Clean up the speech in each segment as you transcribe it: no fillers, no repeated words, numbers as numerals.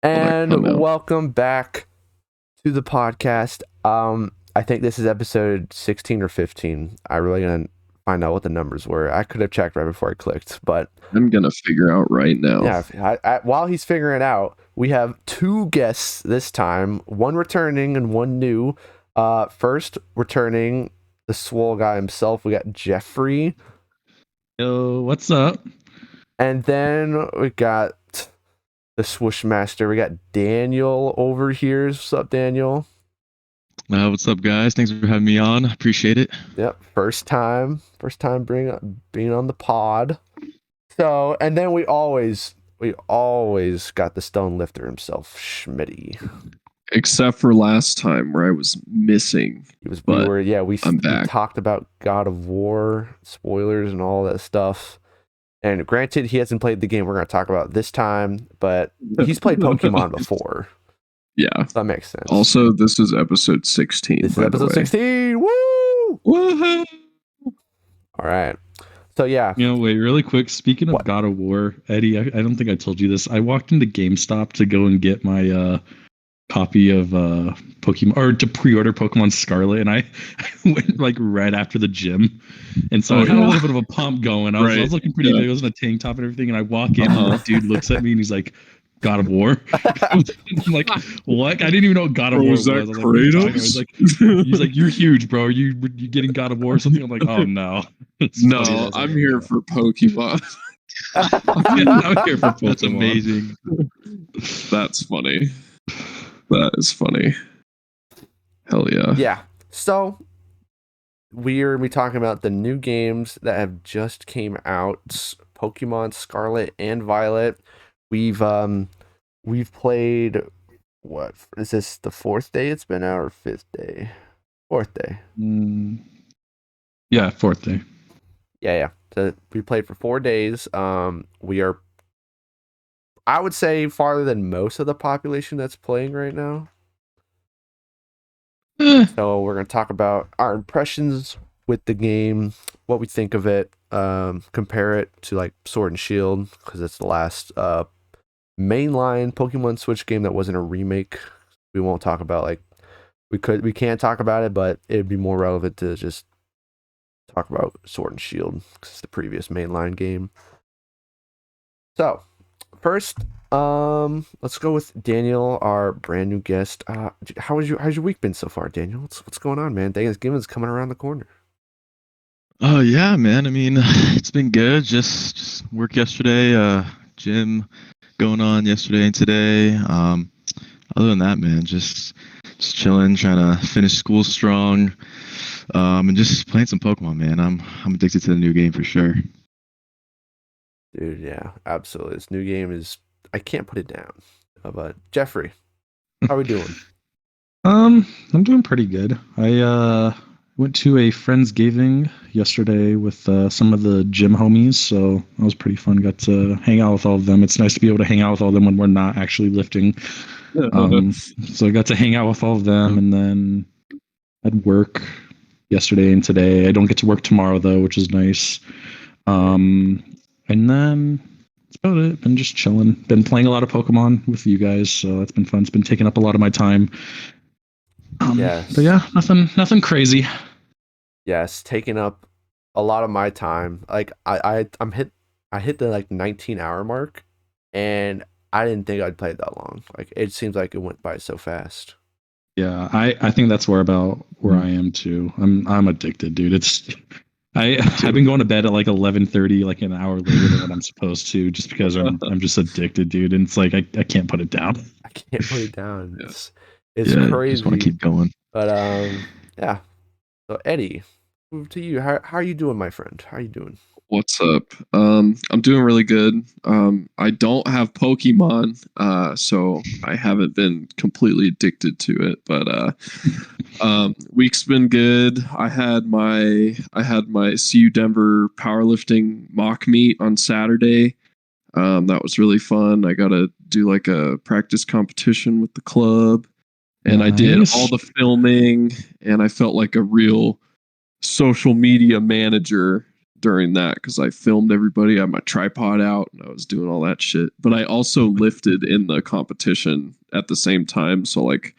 And welcome back to the podcast. I think this is episode 16 or 15. I really gonna find out what the numbers were. I could have checked right before I clicked, but I'm gonna figure out right now. yeah. While he's figuring it out, we have two guests this time, one returning and one new. First returning, the swole guy himself. We got Jeffrey, Yo, what's up? and then we got the swoosh master. We got Daniel over here. What's up, Daniel? What's up, guys? Thanks for having me on. Appreciate it. Yep, first time being on the pod. So, and then we always got the stone lifter himself, Schmitty. Except for last time where I was missing. We talked about God of War spoilers and all that stuff. And granted, he hasn't played the game we're going to talk about this time, but he's played Pokemon before. Yeah. So that makes sense. Also, this is episode 16. This is episode 16. Woo! Woohoo! All right. So, yeah. Wait, really quick. Speaking of God of War, Eddie, I don't think I told you this. I walked into GameStop to go and get my copy of Pokemon, or to pre-order Pokemon Scarlet, and I went like right after the gym, and so I had a little bit of a pump going. I was looking pretty big. I was in a tank top and everything, and I walk in, and the dude looks at me and he's like, God of War. I'm like, what? I didn't even know what God of War was. Was that Kratos? He's like, you're huge, bro. You getting God of War or something? I'm like, oh no. No, I'm here for Pokemon. I'm here for Pokemon. That's amazing. That's funny. That is funny. Hell yeah. Yeah. So we're be talking about the new games that have just came out, Pokemon Scarlet and Violet. We've played, what is this, the fourth day it's been out, or fifth day? Fourth day. Yeah, fourth day. Yeah. So we played for 4 days. We are, I would say, farther than most of the population that's playing right now. So we're going to talk about our impressions with the game, what we think of it, compare it to like Sword and Shield, because it's the last mainline Pokemon Switch game that wasn't a remake. We won't talk about, we can't talk about it, but it'd be more relevant to just talk about Sword and Shield because it's the previous mainline game. So first, let's go with Daniel, our brand new guest. How's your week been so far, Daniel? What's going on, man? Thanksgiving's coming around the corner. Oh yeah, man. I mean, it's been good. Just work yesterday. Gym going on yesterday and today. Other than that, man, just chilling, trying to finish school strong, and just playing some Pokemon, man. I'm addicted to the new game for sure. Dude, yeah, absolutely. This new game is, I can't put it down. But Jeffrey, how are we doing? I'm doing pretty good. I went to a Friendsgiving yesterday with some of the gym homies, so that was pretty fun. Got to hang out with all of them. It's nice to be able to hang out with all of them when we're not actually lifting. So I got to hang out with all of them, and then I'd work yesterday and today. I don't get to work tomorrow though, which is nice. And then that's about it. Been just chilling. Been playing a lot of Pokemon with you guys, so that's been fun. It's been taking up a lot of my time. Yes. But yeah, nothing crazy. Yes, taking up a lot of my time. Like I hit the like 19-hour mark, and I didn't think I'd play it that long. Like it seems like it went by so fast. Yeah, I think that's where I am too. I'm addicted, dude. I've been going to bed at like 11:30, like an hour later than what I'm supposed to, just because I'm just addicted, dude. And it's like I can't put it down. I can't put it down. It's crazy. I just want to keep going. But yeah. So Eddie, move to you. How are you doing, my friend? How are you doing? What's up? I'm doing really good. I don't have Pokemon, so I haven't been completely addicted to it. But week's been good. I had my CU Denver powerlifting mock meet on Saturday. That was really fun. I got to do like a practice competition with the club, and I did all the filming, and I felt like a real social media manager during that because I filmed everybody. I had my tripod out and I was doing all that shit. But I also lifted in the competition at the same time. So like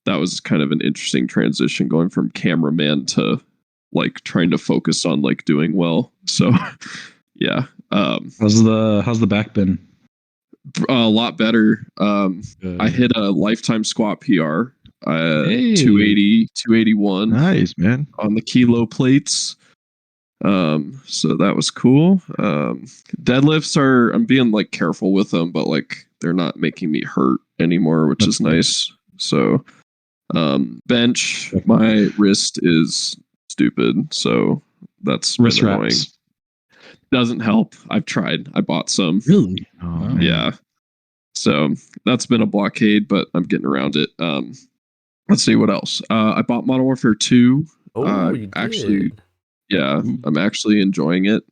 that was kind of an interesting transition going from cameraman to like trying to focus on like doing well. So yeah. How's the back been? A lot better. I hit a lifetime squat PR. 280, 281. Nice, man. On the kilo plates. So that was cool. Deadlifts I'm being like careful with them, but like they're not making me hurt anymore, which is nice. So bench, my wrist is stupid, so that's wrist annoying. wraps. Doesn't help. I've tried. I bought some. Really? Oh, Yeah. So that's been a blockade, but I'm getting around it. Let's see what else. I bought Modern Warfare 2. Oh, you actually, did. yeah, I'm actually enjoying it.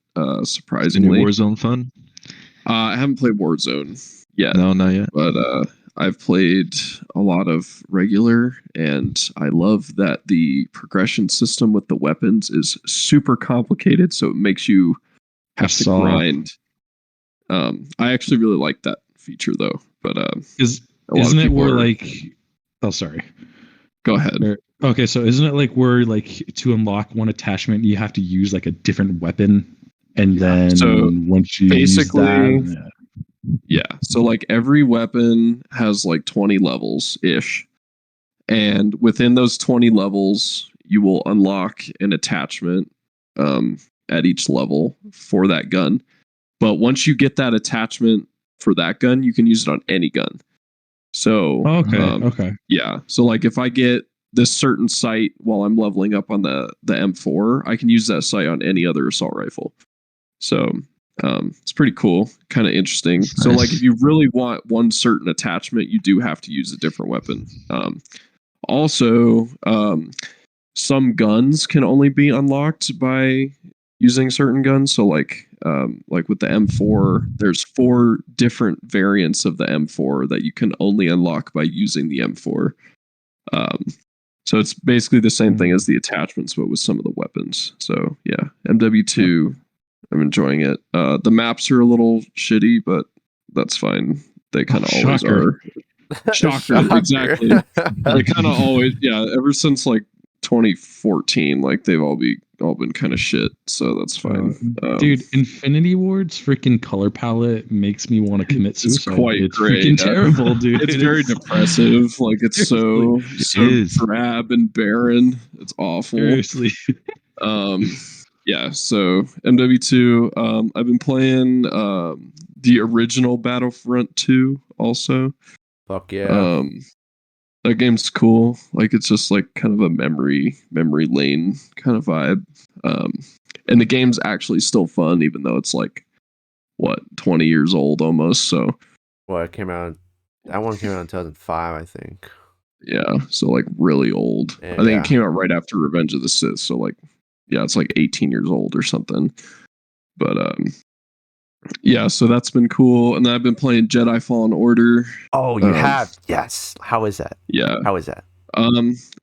Surprisingly, Any Warzone fun? I haven't played Warzone yet. No, not yet. But I've played a lot of regular, and I love that the progression system with the weapons is super complicated, so it makes you have to grind. I actually really like that feature though, but isn't it where like? Oh, sorry. Go ahead. Okay, so isn't it like where like to unlock one attachment you have to use like a different weapon, and then once you basically use that, yeah. So like every weapon has like 20 levels ish, and within those 20 levels, you will unlock an attachment at each level for that gun. But once you get that attachment for that gun, you can use it on any gun. So okay. Yeah. So like if I get this certain sight while I'm leveling up on the M4, I can use that sight on any other assault rifle. So it's pretty cool, kind of interesting. Nice. So like if you really want one certain attachment, you do have to use a different weapon. Also, some guns can only be unlocked by using certain guns. So like with the M4, there's 4 different variants of the M4 that you can only unlock by using the M4. So it's basically the same thing as the attachments, but with some of the weapons. So yeah, MW2, I'm enjoying it. The maps are a little shitty, but that's fine. They kind of always are. Shocker, exactly. They kind of always, yeah. Ever since like 2014, like they've all been kind of shit. So that's fine. Dude, Infinity Ward's freaking color palette makes me want to commit suicide. It's quite great. Freaking terrible, dude. It's very depressive. Like it's so drab and barren. It's awful. Seriously. Yeah. So MW2. I've been playing the original Battlefront 2 also. Fuck yeah. That game's cool. Like it's just like kind of a memory lane kind of vibe. And the game's actually still fun, even though it's like 20 years old almost. So it came out. That one came out in 2005, I think. Yeah, so like really old. And, I think it came out right after Revenge of the Sith. So like, yeah, it's like 18 years old or something. But yeah, so that's been cool. And then I've been playing Jedi Fallen Order. Oh, you have? Yes. How is that? Yeah. How is that?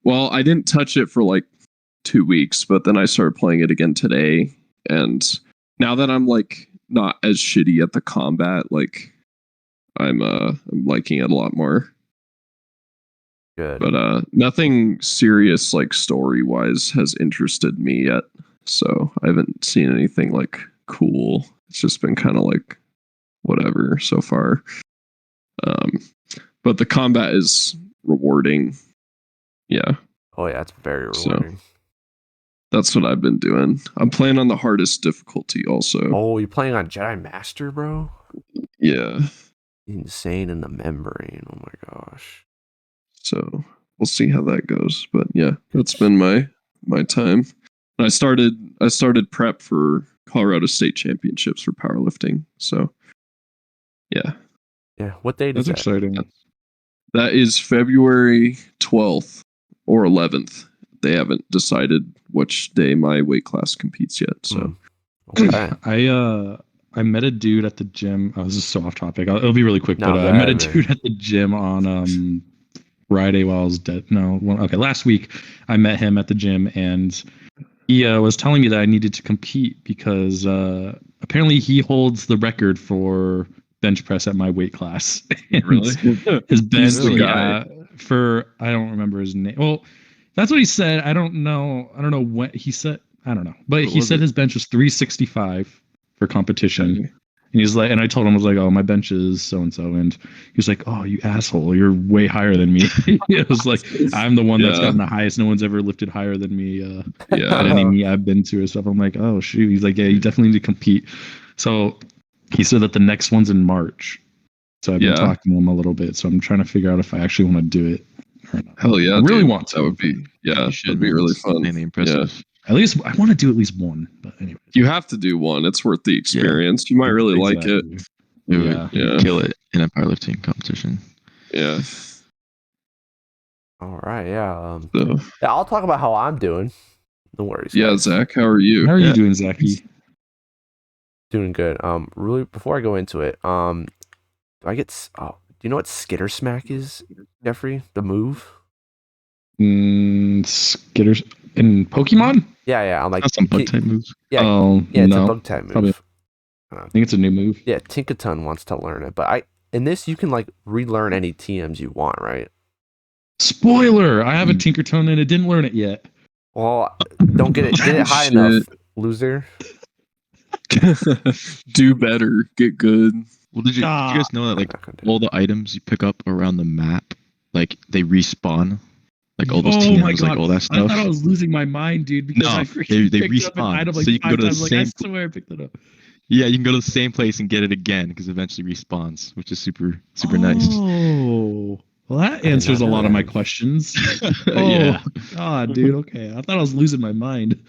Well, I didn't touch it for like 2 weeks, but then I started playing it again today. And now that I'm like not as shitty at the combat, like I'm liking it a lot more. Good. But nothing serious like story wise has interested me yet. So I haven't seen anything like cool. It's just been kind of like whatever so far. But the combat is rewarding. Yeah. Oh yeah, it's very rewarding. So that's what I've been doing. I'm playing on the hardest difficulty also. Oh, you're playing on Jedi Master, bro? Yeah. Insane in the membrane. Oh my gosh. So we'll see how that goes. But yeah, that's been my time. And I started prep for Colorado State Championships for powerlifting. So yeah. Yeah. What date is that? That's exciting. That is February 12th or 11th. They haven't decided which day my weight class competes yet. So okay. I met a dude at the gym. Oh, this is so off topic. It'll be really quick. But I met a dude at the gym on Friday while I was dead. No, okay. Last week I met him at the gym, and He was telling me that I needed to compete because apparently he holds the record for bench press at my weight class. And Really? his bench, He's the guy. for I don't remember his name. Well, that's what he said. I don't know. I don't know what he said. I don't know. But What he was said it? his bench was 365 for competition. Okay. And he's like, and I told him, I was like, oh, my bench is so and so, and he was like, oh, you asshole, you're way higher than me. It was like, I'm the one that's Yeah. gotten the highest. No one's ever lifted higher than me at Yeah. any meet I've been to or stuff. I'm like, oh shoot. He's like, yeah, you definitely need to compete. So he said that the next one's in March. So I've been Yeah. talking to him a little bit. So I'm trying to figure out if I actually want to do it or not. Hell yeah. I really dude. want to. That would be, yeah, You that'd should. be really It's fun. mainly Yeah. impressive. At least I want to do at least one. But anyway. You have to do one. It's worth the experience. You might really like it. It would Yeah. Yeah. kill it in a powerlifting competition. Yeah. All right, yeah. So, Yeah, I'll talk about how I'm doing. No worries. yeah, guys. Zach, how are you? How are Yeah. you doing, Zachy? Doing good. Really, before I go into it, do I get? Do you know what Skitter Smack is, Jeffrey? The move? Skitters in Pokemon? Yeah. I'm like, That's some bug type moves. yeah, Oh, yeah, it's no. a bug type move. Probably- I think it's a new move. Yeah, Tinkaton wants to learn it, but in this you can like relearn any TMs you want, right? Spoiler! I have a Tinkerton and it didn't learn it yet. Well, don't get it high Shit. enough, loser. Do better. Get good. Well, did you guys know that I'm like not gonna do all the items you pick up around the map, like they respawn, like all those Oh my TMs, like God. all that I stuff. thought I was losing my mind, dude, because No, I freaking they picked up an respawn, item like so you can 5 go to the times. Like, I same- swear I picked it up. Yeah, you can go to the same place and get it again because it eventually respawns, which is super nice. Oh, well, that did answers a not know lot of my that. questions. Yeah. God, dude. Okay, I thought I was losing my mind.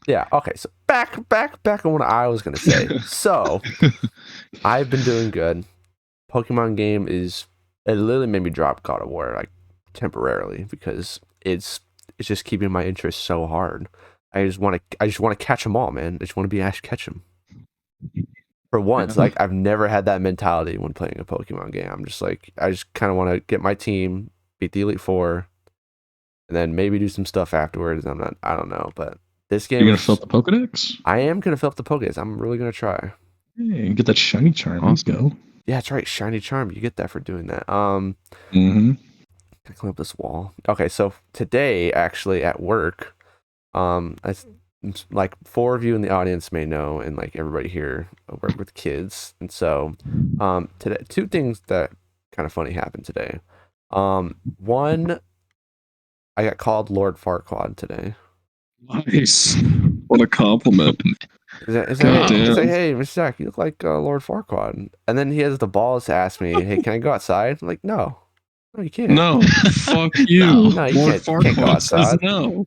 Yeah, okay, so back on what I was gonna say. So I've been doing good. Pokemon game it literally made me drop God of War like temporarily because it's just keeping my interest so hard. I just want to catch them all, man. I just want to be Ash Ketchum. For once, Yeah. like I've never had that mentality when playing a Pokemon game. I'm just like I just kind of want to get my team, beat the Elite Four, and then maybe do some stuff afterwards. I don't know, but this game, You're gonna fill up the Pokedex? I am gonna fill up the Pokédex. I'm really gonna try. Hey, get that shiny charm. Let's go. Yeah, that's right. Shiny Charm. You get that for doing that. Mm-hmm. Can I climb up this wall? Okay, so today actually at work, like 4 of you in the audience may know, and like everybody here work with kids, and so today 2 things that kind of funny happened today. One, I got called Lord Farquaad today. Nice. What a compliment. He's God like, damn. hey, Mr. Zach, you look like Lord Farquaad. And then he has the balls to ask me, hey, can I go outside? I'm like, no, you can't. No, fuck you. No, you Lord can't go Farquaad says outside. no.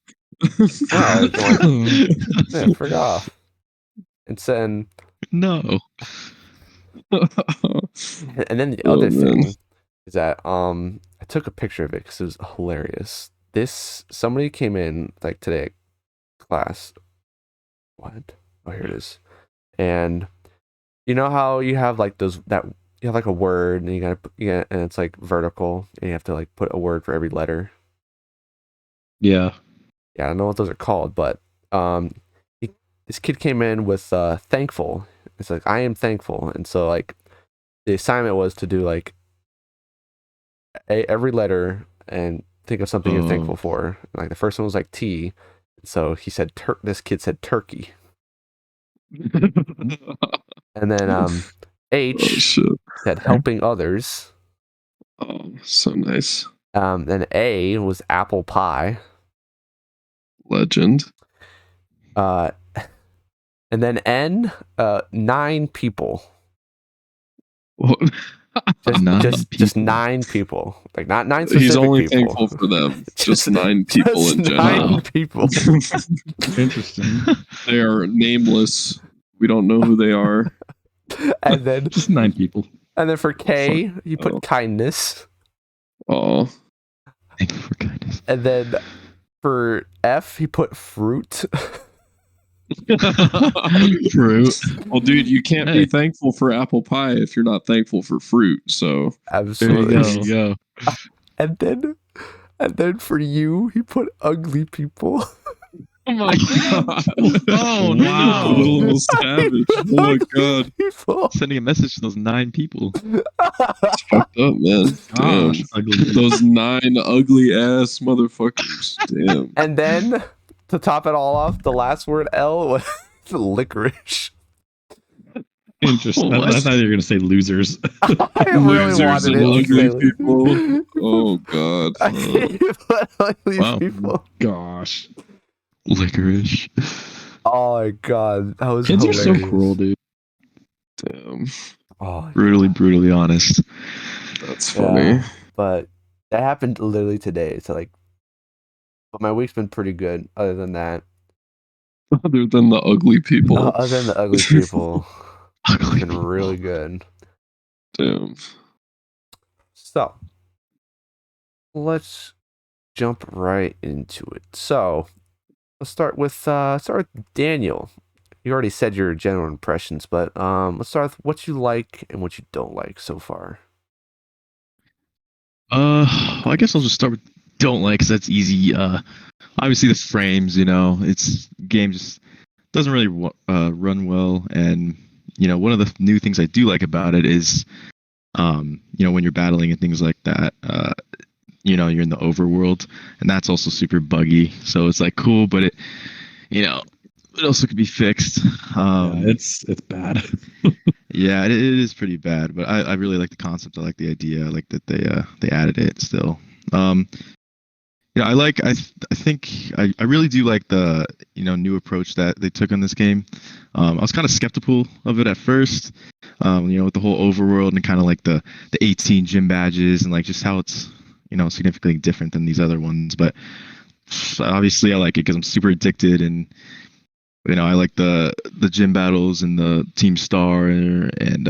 No, yeah, frick off. And then, No. and then the Oh, other man. thing is that I took a picture of it because it was hilarious. Somebody came in like today at class. What? Oh, here it is. And you know how you have like you have like a word and and it's like vertical and you have to like put a word for every letter. Yeah. Yeah, I don't know what those are called, but this kid came in with thankful. It's like I am thankful, and so like the assignment was to do like every letter and think of something you're thankful for. And, like the first one was like T, so he said this kid said turkey, and then Oh, H shit. said helping others. Oh, so nice. Then A was apple pie. Legend. And then N, 9 people. What? Just 9 people. Like not 9 specific He's only people. thankful for them. Just Just- 9 people Just in 9 general. people. Interesting. They are nameless. We don't know who they are. And then Just 9 people. for K, you put Oh. kindness. Oh, Thank you for kindness. And then for F, he put fruit. Fruit. well, dude, you can't Hey. be thankful for apple pie if you're not thankful for fruit. So Absolutely. go. There you go. And then for you, he put ugly people. Oh my god. Oh, What wow. a little savage. Oh my god. People. Sending a message to those 9 people. It's fucked up, man. Damn. Gosh, ugly. Those 9 ugly ass motherfuckers. Damn. And then to top it all off, the last word L was licorice. Interesting. I What? thought you were gonna say losers. I really Losers wanted and it. ugly to say- people. Oh god. I can't put ugly Wow. people. Gosh, Licorice. Oh my god, that was kids are so hilarious. cruel, dude. Damn. Oh, Brutally honest. That's funny. but that happened literally today. So like, but my week's been pretty good. Other than that, Other than the ugly people. other than the ugly people, it's Ugly been people. really good. Damn. So let's jump right into it. So let's start with Daniel. You already said your general impressions, but let's start with what you like and what you don't like so far. Well, I guess I'll just start with don't like, because that's easy. Obviously the frames, it's game just doesn't really run well, and one of the new things I do like about it is, when you're battling and things like that, you're in the overworld, and that's also super buggy. So it's like cool, but it also could be fixed. Yeah, it's bad. Yeah, it is pretty bad, but I really like the concept. I like the idea. I like that they added it still. I think I really do like the new approach that they took on this game. I was kind of skeptical of it at first, with the whole overworld and kind of like the 18 gym badges and like just how it's significantly different than these other ones. But obviously I like it because I'm super addicted, and I like the gym battles and the Team Star and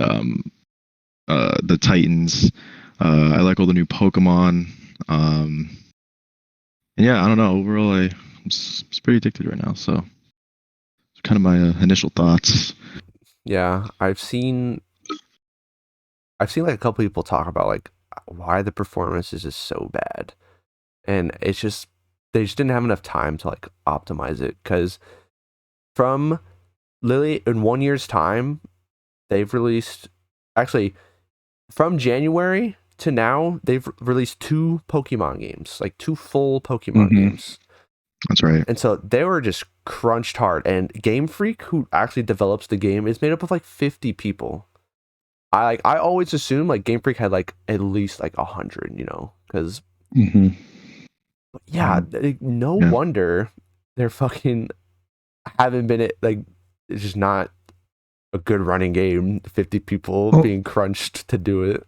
the Titans. I like all the new Pokemon. And yeah, I don't know. Overall, I'm pretty addicted right now. So, it's kind of my initial thoughts. Yeah, I've seen like a couple people talk about like why the performance is just so bad, and it's just they just didn't have enough time to like optimize it, because from literally in 1 year's time, they've released, actually from January to now, they've released 2 Pokemon games, like 2 full Pokemon games. That's right. And so they were just crunched hard. And Game Freak, who actually develops the game, is made up of like 50 people. I always assumed like Game Freak had like at least like 100, because yeah, no wonder they're fucking haven't been like, it's just not a good running game. 50 people being crunched to do it.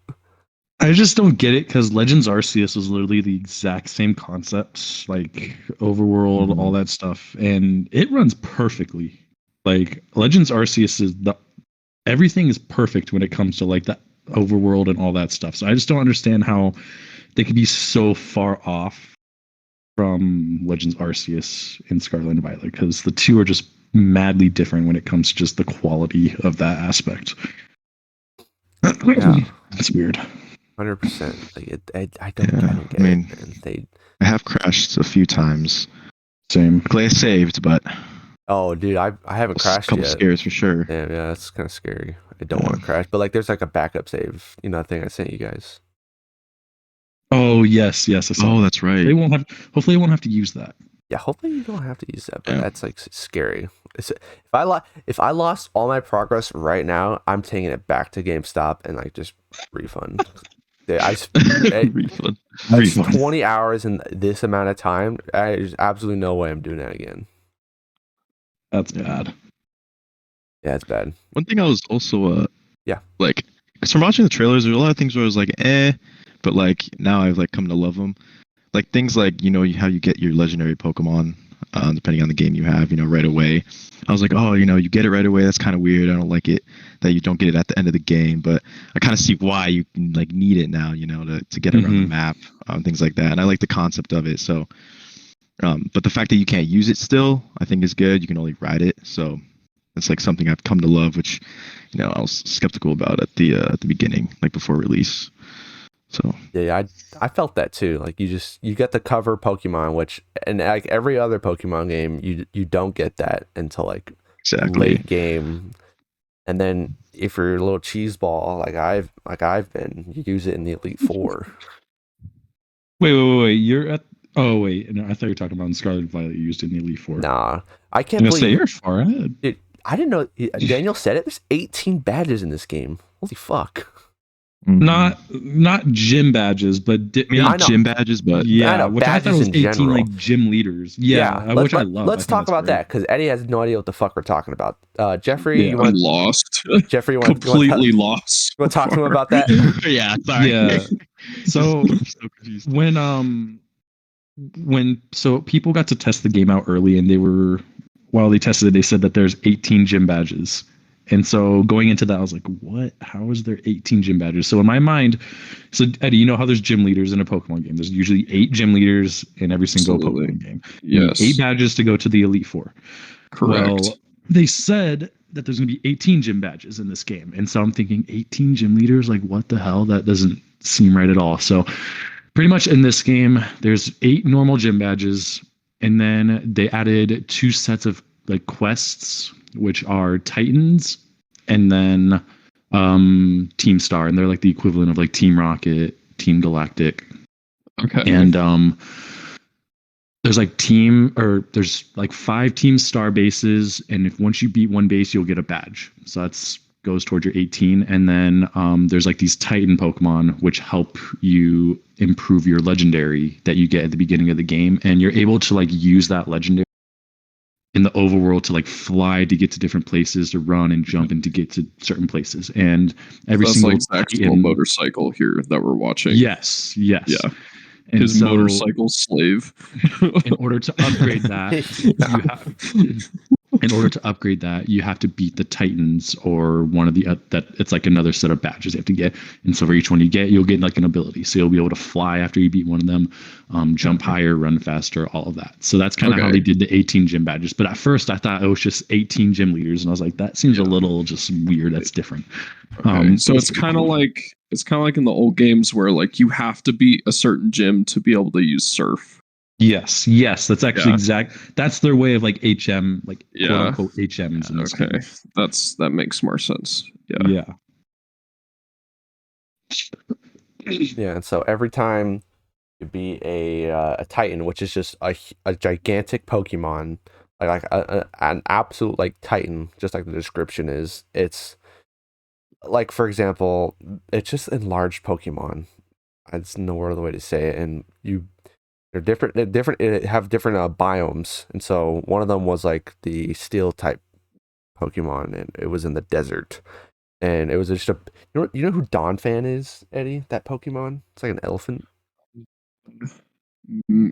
I just don't get it, because Legends Arceus is literally the exact same concepts, like overworld, all that stuff, and it runs perfectly. Like Legends Arceus everything is perfect when it comes to like the overworld and all that stuff. So I just don't understand how they could be so far off from Legends Arceus and Scarlet and Violet, because the two are just madly different when it comes to just the quality of that aspect. Yeah, it's weird. 100%. Like I don't get it. Man. I have crashed a few times. Same. Luckily I saved, but oh, dude, I haven't crashed a couple yet. scares for sure. Yeah, that's kind of scary. I don't want to crash, but like there's like a backup save. Thing I sent you guys. Oh yes. I saw that's right. Hopefully, they won't have to use that. Yeah, hopefully you don't have to use that, but that's like scary. If I lost all my progress right now, I'm taking it back to GameStop and like just refund. Yeah, refund. 20 hours in this amount of time. There's absolutely no way I'm doing that again. That's bad. Yeah, it's bad. One thing I was also like, because from watching the trailers, there's a lot of things where I was like, but like now I've like come to love them. Like things like how you get your legendary Pokemon, depending on the game you have, right away. I was like, oh, you get it right away. That's kind of weird. I don't like it that you don't get it at the end of the game, but I kind of see why you like need it now, to get around the map, things like that. And I like the concept of it. So, but the fact that you can't use it still, I think is good. You can only ride it. So it's like something I've come to love, which, I was skeptical about at the beginning, like before release. So Yeah, I felt that too. Like you get the cover Pokemon, which and like every other Pokemon game, you don't get that until like late game. And then if you're a little cheese ball, like I've been, you use it in the Elite Four. Wait. You're at. Oh wait, no, I thought you were talking about in Scarlet and Violet. You used it in the Elite Four. Nah, I can't I'm gonna believe say you're far ahead. Dude, I didn't know. Daniel said it. There's 18 badges in this game. Holy fuck! Not gym badges, but not gym badges, but yeah, which I thought was 18 general. like gym leaders. Yeah, which I love. Let's talk about that because Eddie has no idea what the fuck we're talking about. Jeffrey, I'm lost. Jeffrey, completely lost. You want to talk to him about that? Yeah, sorry. Yeah. So when people got to test the game out early, and while they tested it, they said that there's 18 gym badges. And so going into that, I was like, what? How is there 18 gym badges? So in my mind, Eddie, you know how there's gym leaders in a Pokemon game. There's usually 8 gym leaders in every single Pokemon game. Yes. 8 badges to go to the Elite Four. Correct. Well, they said that there's going to be 18 gym badges in this game. And so I'm thinking 18 gym leaders? Like, what the hell? That doesn't seem right at all. So pretty much in this game, there's 8 normal gym badges. And then they added 2 sets of like quests, which are Titans and then Team Star, and they're like the equivalent of like Team Rocket, Team Galactic. Okay. And there's like 5 Team Star bases, and if once you beat one base, you'll get a badge. So that's goes towards your 18. And then there's like these Titan Pokemon which help you improve your legendary that you get at the beginning of the game, and you're able to like use that legendary in the overworld to like fly to get to different places, to run and jump and to get to certain places. And every single like actual motorcycle here that we're watching. Yes. Yeah. And his motorcycle slave. In order to upgrade that, you have to beat the Titans or one of the that it's like another set of badges you have to get. And so for each one you get, you'll get like an ability. So you'll be able to fly after you beat one of them, jump higher, run faster, all of that. So that's kind of how they did the 18 gym badges. But at first I thought it was just 18 gym leaders, and I was like, that seems a little just weird. That's different. So it's kind of like in the old games where like you have to beat a certain gym to be able to use Surf. Yes, that's actually exact. That's their way of like HM, like quote unquote HMs. In this game. That makes more sense. Yeah. Yeah, and so every time you beat a Titan, which is just a gigantic Pokemon, like an absolute like Titan, just like the description is, it's like, for example, it's just enlarged Pokemon. I just no other way to say it, and they're different. They have different biomes, and so one of them was like the Steel type Pokemon, and it was in the desert, and it was just you know who Donphan is, Eddie? That Pokemon. It's like an elephant.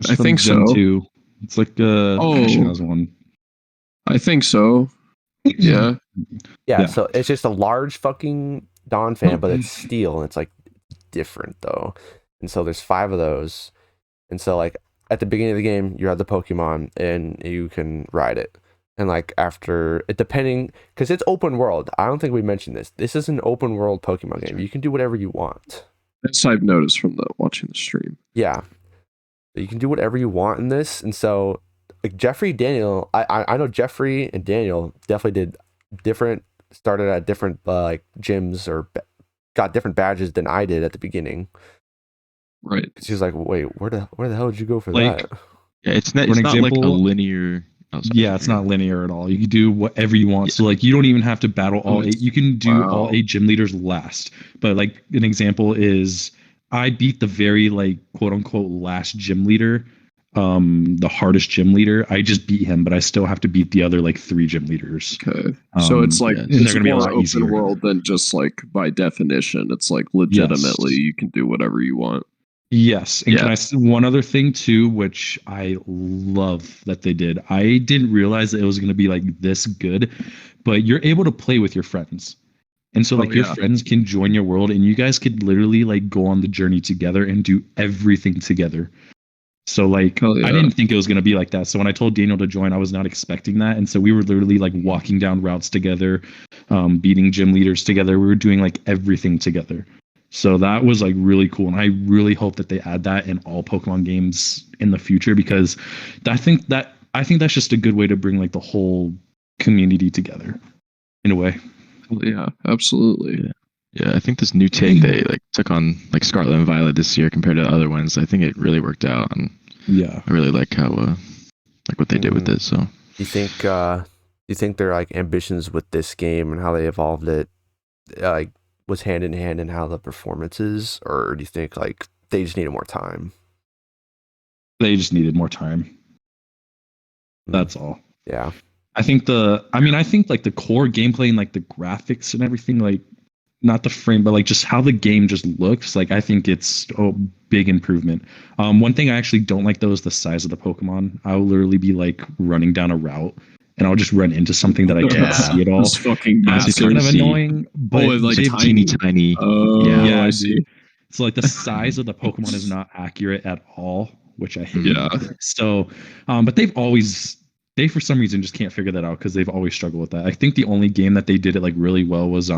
I think so. Too. It's like Ash has one. I think so. Yeah. Yeah. So it's just a large fucking Donphan, but it's steel, and it's like different though. And so there's 5 of those. And so like at the beginning of the game, you have the Pokemon and you can ride it. And like after it, depending, because it's open world. I don't think we mentioned this. This is an open world Pokemon game. You can do whatever you want. That's I've noticed from watching the stream. Yeah. You can do whatever you want in this. And so like Daniel, I know Jeffrey and Daniel definitely started at different like gyms or got different badges than I did at the beginning. Right. She was like, wait, where the hell did you go for that? Yeah, it's not like a linear. It's not linear at all. You can do whatever you want. So like you don't even have to battle all 8. You can do all 8 gym leaders last. But like an example is I beat the very like quote unquote last gym leader, the hardest gym leader. I just beat him, but I still have to beat the other like 3 gym leaders. Okay. So it's like it's gonna be a lot open easier. World than just like by definition. It's like legitimately you can do whatever you want. Yes. And can I say one other thing too, which I love that they did. I didn't realize that it was going to be like this good, but you're able to play with your friends. And so like your friends can join your world, and you guys could literally like go on the journey together and do everything together. So like I didn't think it was going to be like that. So when I told Daniel to join, I was not expecting that. And so we were literally like walking down routes together, beating gym leaders together. We were doing like everything together. So that was like really cool, and I really hope that they add that in all Pokemon games in the future, because I think that's just a good way to bring like the whole community together in a way. Yeah, absolutely. Yeah, I think this new take they like took on like Scarlet and Violet this year compared to other ones. I think it really worked out, and Yeah, I really like how like what they did with it. So you think their like ambitions with this game and how they evolved it like was hand in hand in how the performance is, or do you think like they just needed more time? they just needed more time. That's all. Yeah. I think like the core gameplay and like the graphics and everything, like not the frame, but like just how the game just looks, like I think it's a big improvement. One thing I actually don't like though is the size of the Pokemon. I'll literally be like running down a route and I'll just run into something that I can't see at all. It's fucking It's massive. kind of annoying, but it's like teeny tiny. Oh, yeah, I see. so like the size of the Pokemon is not accurate at all, which I hate. Yeah. So, but they for some reason just can't figure that out because they've always struggled with that. I think the only game that they did it like really well was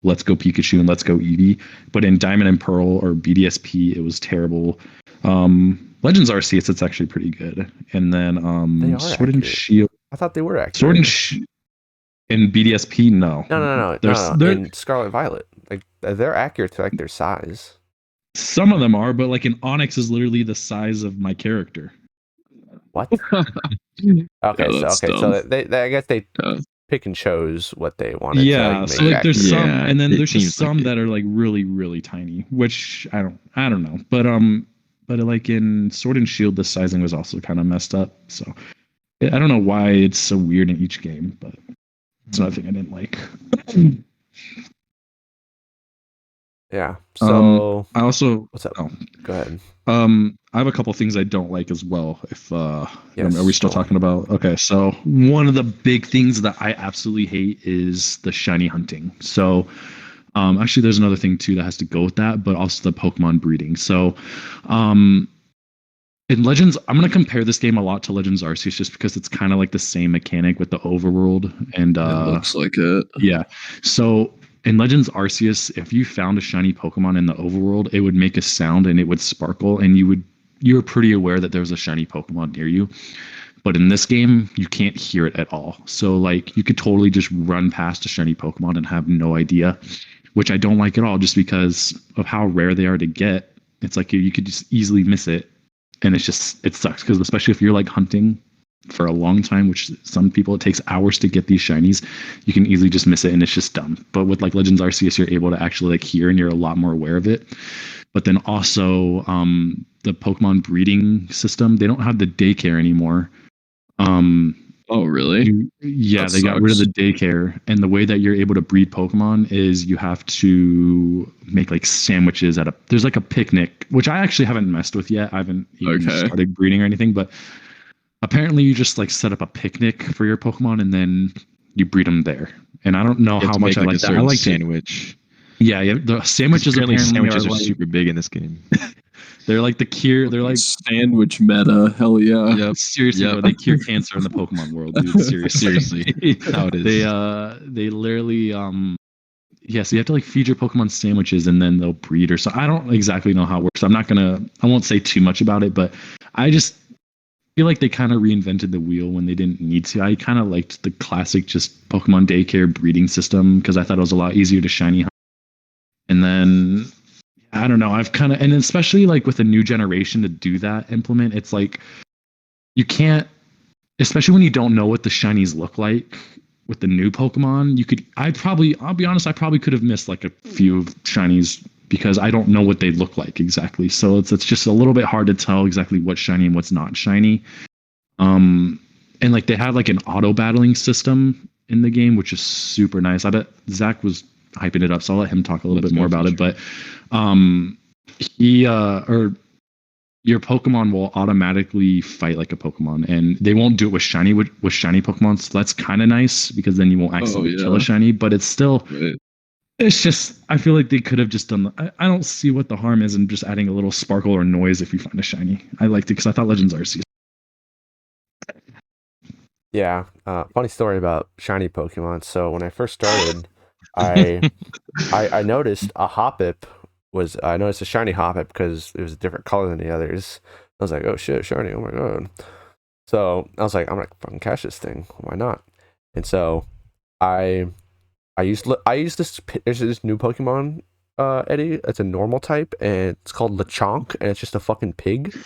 Let's Go Pikachu and Let's Go Eevee, but in Diamond and Pearl or BDSP it was terrible. Legends Arceus it's actually pretty good, and then Sword and Shield. I thought they were accurate. Sword and in BDSP no. No. In Scarlet and Violet, like they're accurate to like their size. Some of them are, but like an Onyx is literally the size of my character. What? So they I guess they pick and chose what they wanted. Yeah, to, like, so like there's some, and then there's just some like that are like really really tiny, which I don't know, but like in Sword and Shield, the sizing was also kind of messed up. So I don't know why it's so weird in each game, but it's another thing I didn't like. Yeah. So I also what's up? Oh, go ahead. I have a couple things I don't like as well. If yes, are we still talking about? Okay, so one of the big things that I absolutely hate is the shiny hunting. So actually there's another thing too that has to go with that, but also the Pokemon breeding. So in Legends, I'm going to compare this game a lot to Legends Arceus just because it's kind of like the same mechanic with the overworld. And it looks like it. Yeah. So in Legends Arceus, if you found a shiny Pokemon in the overworld, it would make a sound and it would sparkle, and you were pretty aware that there was a shiny Pokemon near you. But in this game, you can't hear it at all. So like you could totally just run past a shiny Pokemon and have no idea, which I don't like at all just because of how rare they are to get. It's like you could just easily miss it. And it sucks because especially if you're like hunting for a long time, which some people it takes hours to get these shinies, you can easily just miss it and it's just dumb. But with like Legends Arceus, you're able to actually like hear and you're a lot more aware of it. But then also the Pokemon breeding system, they don't have the daycare anymore. Oh really? Yeah, they got rid of the daycare, and the way that you're able to breed Pokemon is you have to make like sandwiches there's like a picnic, which I actually haven't messed with yet. I haven't even started breeding or anything, but apparently you just like set up a picnic for your Pokemon and then you breed them there. And I don't know how much I like that. I like sandwich. Yeah, the sandwiches are super big in this game. They're like the cure. They're like sandwich meta. Hell yeah. Yep. Seriously, bro, they cure cancer in the Pokemon world, dude. Seriously. How it is. They literally so you have to like feed your Pokemon sandwiches and then they'll breed or so. I don't exactly know how it works. I won't say too much about it, but I just feel like they kind of reinvented the wheel when they didn't need to. I kind of liked the classic just Pokemon daycare breeding system because I thought it was a lot easier to shiny hunt. And then I don't know. And especially like with a new generation to do that implement, it's like you can't, especially when you don't know what the shinies look like with the new Pokemon. I'll be honest, I probably could have missed like a few shinies because I don't know what they look like exactly. So it's just a little bit hard to tell exactly what's shiny and what's not shiny. And like they have like an auto battling system in the game, which is super nice. I bet Zach was hyping it up, so I'll let him talk a little bit more about it. But your Pokemon will automatically fight like a Pokemon, and they won't do it with shiny Pokemon. So that's kind of nice because then you won't accidentally kill a shiny. But it's still, it's just I feel like they could have just done. I don't see what the harm is in just adding a little sparkle or noise if you find a shiny. I liked it because I thought Legends Arceus. Yeah, funny story about shiny Pokemon. So when I first started, I noticed a Hoppip was I noticed a shiny Hoppip because it was a different color than the others. I was like, oh shit, shiny! Oh my god! So I was like, I'm gonna fucking catch this thing. Why not? And so I I used this. There's this new Pokemon, Eddie. It's a normal type, and it's called Lechonk, and it's just a fucking pig.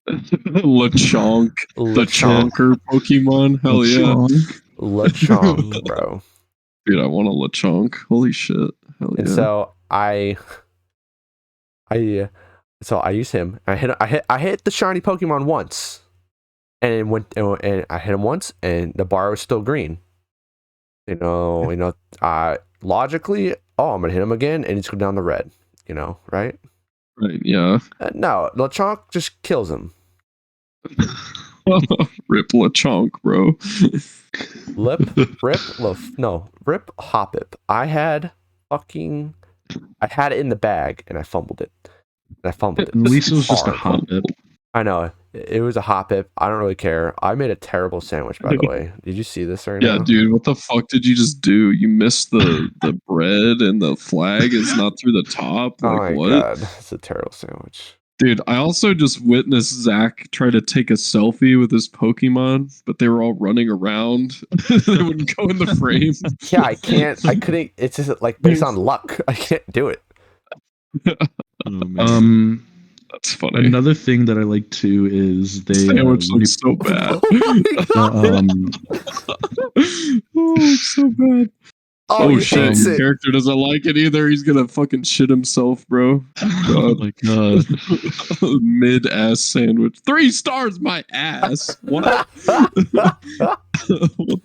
Lechonk. The Lechonk. chonker Pokemon. Hell Lechonk, bro. Dude, I want a Lechonk. Holy shit. Hell And so so I use him. I hit the shiny Pokemon once, and and I hit him once, and the bar was still green. Logically, I'm gonna hit him again, and he's going down the red. Right? Right. Yeah. No, Lechonk just kills him. Rip Lechonk, bro. Rip Hoppip. I had it in the bag, and I fumbled it. At least it was just a Hoppip. I know. It was a Hoppip. I don't really care. I made a terrible sandwich, by the way. Did you see this right now? Yeah, dude. What the fuck did you just do? You missed the bread, and the flag is not through the top. Like, oh my what? god, it's a terrible sandwich. Dude, I also just witnessed Zach try to take a selfie with his Pokemon, but they were all running around. They wouldn't go in the frame. Yeah, I couldn't. It's just like based on luck. I can't do it. That's funny. Another thing that I like too is they sandwich looks so bad. It's so bad. Oh shit! Your character doesn't like it either. He's gonna fucking shit himself, bro. Oh my god! Mid-ass sandwich. 3 stars, my ass. What? What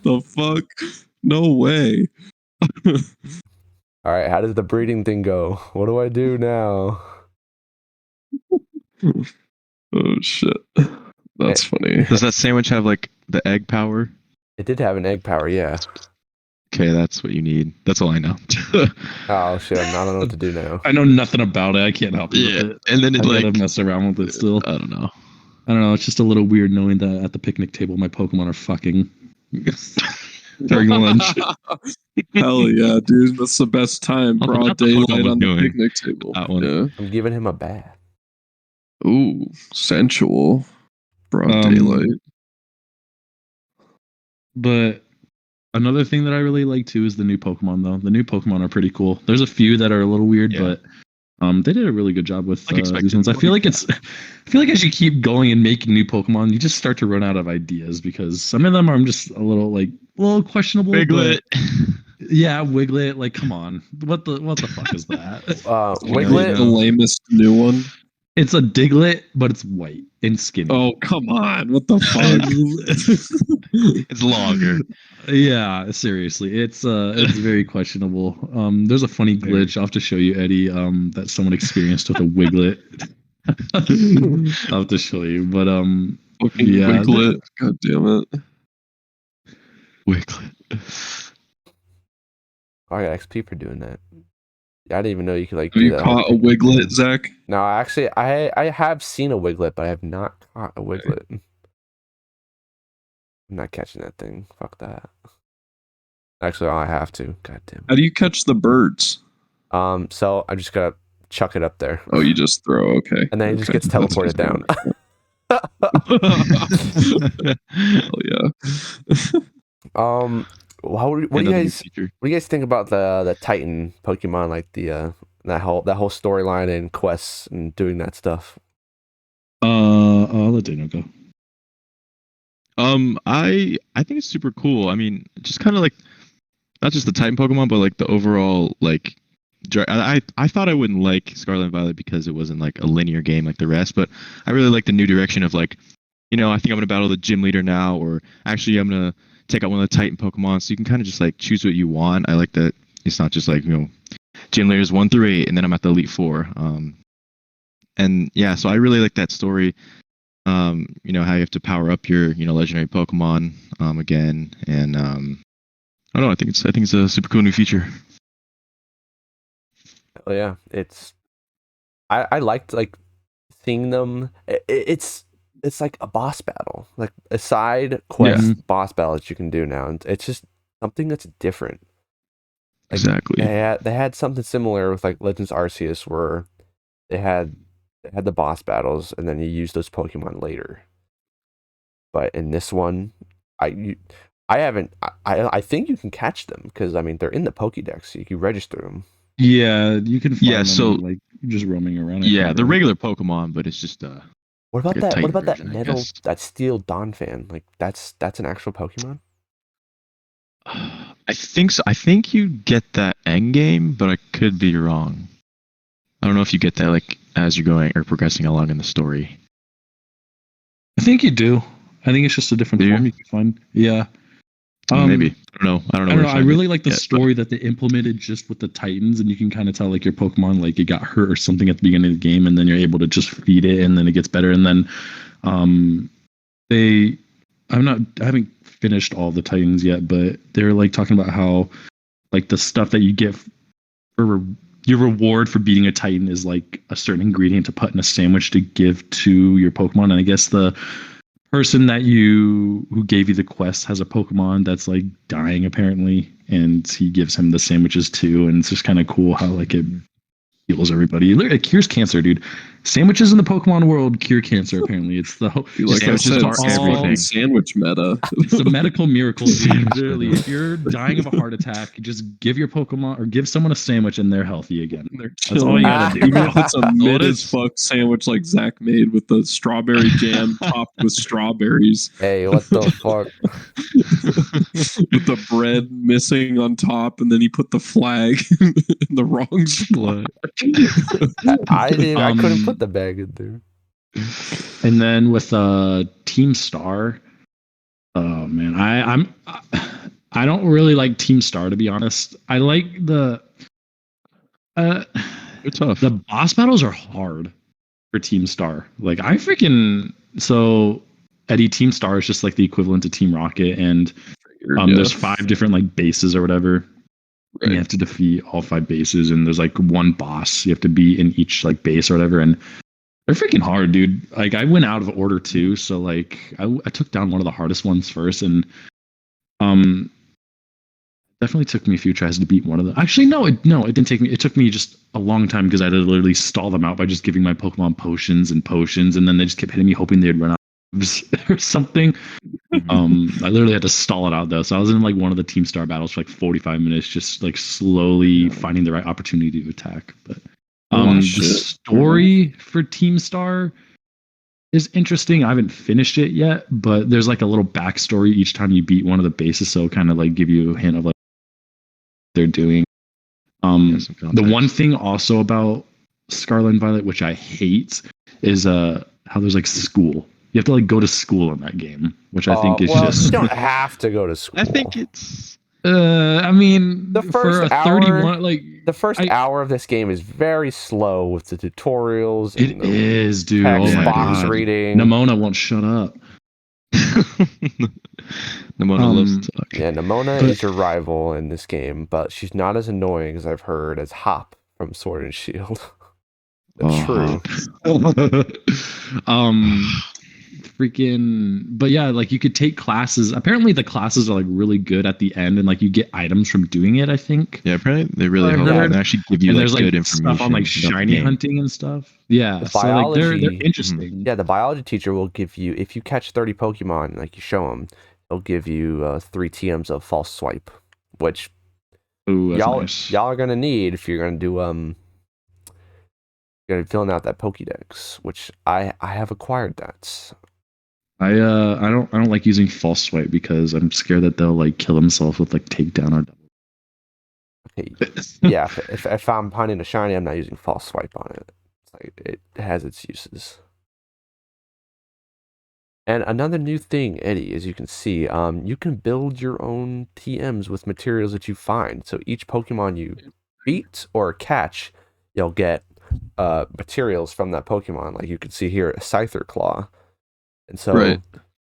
the fuck? No way. All right, how does the breeding thing go? What do I do now? Oh shit! That's funny. Does that sandwich have like the egg power? It did have an egg power, yeah. Okay, that's what you need. That's all I know. Oh shit! I don't know what to do now. I know nothing about it. I can't help you with it. And then I gotta mess around with it still. I don't know. It's just a little weird knowing that at the picnic table my Pokemon are fucking during lunch. Hell yeah, dude! That's the best time. Broad daylight on the picnic table. Yeah. I'm giving him a bath. Ooh, sensual. Broad daylight. But another thing that I really like too is the new Pokemon, though. The new Pokemon are pretty cool. There's a few that are a little weird, but they did a really good job with these ones. I feel like as you keep going and making new Pokemon, you just start to run out of ideas because some of them are just a little questionable. Wiglet. Yeah, Wiglet. Like, come on, what the fuck is that? Wiglet, the lamest new one. It's a Diglett, but it's white and skinny. Oh, come on. What the fuck? It's longer. Yeah, seriously. It's very questionable. There's a funny glitch I'll have to show you, Eddie, that someone experienced with a Wiglet. I'll have to show you. But Wiglet. God damn it. Wiglet. I got XP for doing that. I didn't even know you could Have do you that. caught a Wiglet, Zach? No, actually, I have seen a Wiglet, but I have not caught a Wiglet. I'm not catching that thing. Fuck that. Actually, I have to. God damn it. How do you catch the birds? So I just gotta chuck it up there. Oh, you just throw. Okay. And then he just gets teleported down. Hell yeah. What do you guys think about the Titan Pokemon, like the that whole storyline and quests and doing that stuff? I'll let Daniel go. I think it's super cool. I mean, just kind of like not just the Titan Pokemon, but like the overall like. I thought I wouldn't like Scarlet and Violet because it wasn't like a linear game like the rest, but I really like the new direction of like, I think I'm gonna battle the gym leader now, or actually I'm gonna take out one of the Titan Pokemon, so you can kind of just like choose what you want. I like that it's not just like gym leaders 1 through 8, and then I'm at the Elite 4. And yeah, so I really like that story. How you have to power up your legendary Pokemon again, and I don't know. I think it's a super cool new feature. Oh yeah, I liked like seeing them. It's like a boss battle, like a side quest boss battle that you can do now, and it's just something that's different. Like, exactly. They had something similar with like Legends Arceus, where they had the boss battles, and then you use those Pokemon later. But in this one, I haven't. I think you can catch them because I mean they're in the Pokédex. So you can register them. Yeah, you can find them so like just roaming around. the regular Pokemon, but it's just What about like a that? What Titan about that version, I Nettle, guess. that Steel Donphan? Like that's an actual Pokemon. I think so. I think you get that end game, but I could be wrong. I don't know if you get that like as you're going or progressing along in the story. I think you do. I think it's just a different Do you? form you can find. Yeah. Maybe. I don't know. I don't know. I really like the story that they implemented just with the Titans, and you can kind of tell like your Pokemon, like it got hurt or something at the beginning of the game, and then you're able to just feed it, and then it gets better. And then, I haven't finished all the Titans yet, but they're like talking about how, like the stuff that you get for your reward for beating a Titan is like a certain ingredient to put in a sandwich to give to your Pokemon, and I guess the person who gave you the quest has a Pokemon that's like dying apparently, and he gives him the sandwiches too, and it's just kind of cool how like it heals everybody. It cures cancer, dude. Sandwiches in the Pokemon world cure cancer. Apparently, it's the like I said, everything. sandwich meta. It's a medical miracle, dude. Literally, if you're dying of a heart attack, just give your Pokemon or give someone a sandwich, and they're healthy again. That's all you gotta do. Even if it's a mid as fuck sandwich like Zach made with the strawberry jam topped with strawberries. Hey, what the fuck? With the bread missing on top, and then he put the flag in the wrong spot. I couldn't put the bag in there. And then with Team Star, oh man, I don't really like Team Star, to be honest. I like the it's tough. The boss battles are hard for Team Star. Like Eddie, Team Star is just like the equivalent to Team Rocket, and there's 5 different like bases or whatever. Right. You have to defeat all 5 bases, and there's like one boss you have to beat in each like base or whatever, and they're freaking hard, dude. Like I went out of order too, so like I took down one of the hardest ones first, and definitely took me a few tries to beat one of them. Actually, no, it didn't take me. It took me just a long time because I had to literally stall them out by just giving my Pokemon potions, and then they just kept hitting me, hoping they'd run out or something. I literally had to stall it out though, so I was in like one of the Team Star battles for like 45 minutes, just like slowly finding the right opportunity to attack. But the story for Team Star is interesting. I haven't finished it yet, but there's like a little backstory each time you beat one of the bases, so kind of like give you a hint of like what they're doing. The one thing also about Scarlet and Violet, which I hate, is how there's like school. You have to like go to school in that game, which I think is just. You don't have to go to school. I think it's. I mean, the first hour, 31, like the first hour of this game is very slow with the tutorials. It is, dude. Oh my god, reading. Nimona won't shut up. Nimona loves to talk. Yeah, Nimona is your rival in this game, but she's not as annoying as I've heard as Hop from Sword and Shield. That's true. But yeah, like you could take classes. Apparently the classes are like really good at the end, and like you get items from doing it, I think. Yeah, apparently they really help and actually give you like good information stuff on like shiny hunting and stuff. Yeah, the biology, so like they're interesting. Yeah, the biology teacher will give you, if you catch 30 Pokemon, like you show them, he'll give you 3 TMs of false swipe, which y'all are gonna need if you're gonna do you're gonna be filling out that Pokédex, which I have acquired that. I don't like using false swipe because I'm scared that they'll like kill themselves with like takedown or double. Okay. Yeah, if I'm finding a shiny, I'm not using false swipe on it. It's like it has its uses. And another new thing, Eddie, as you can see, you can build your own TMs with materials that you find. So each Pokemon you beat or catch, you'll get materials from that Pokemon. Like you can see here, a Scyther Claw. And so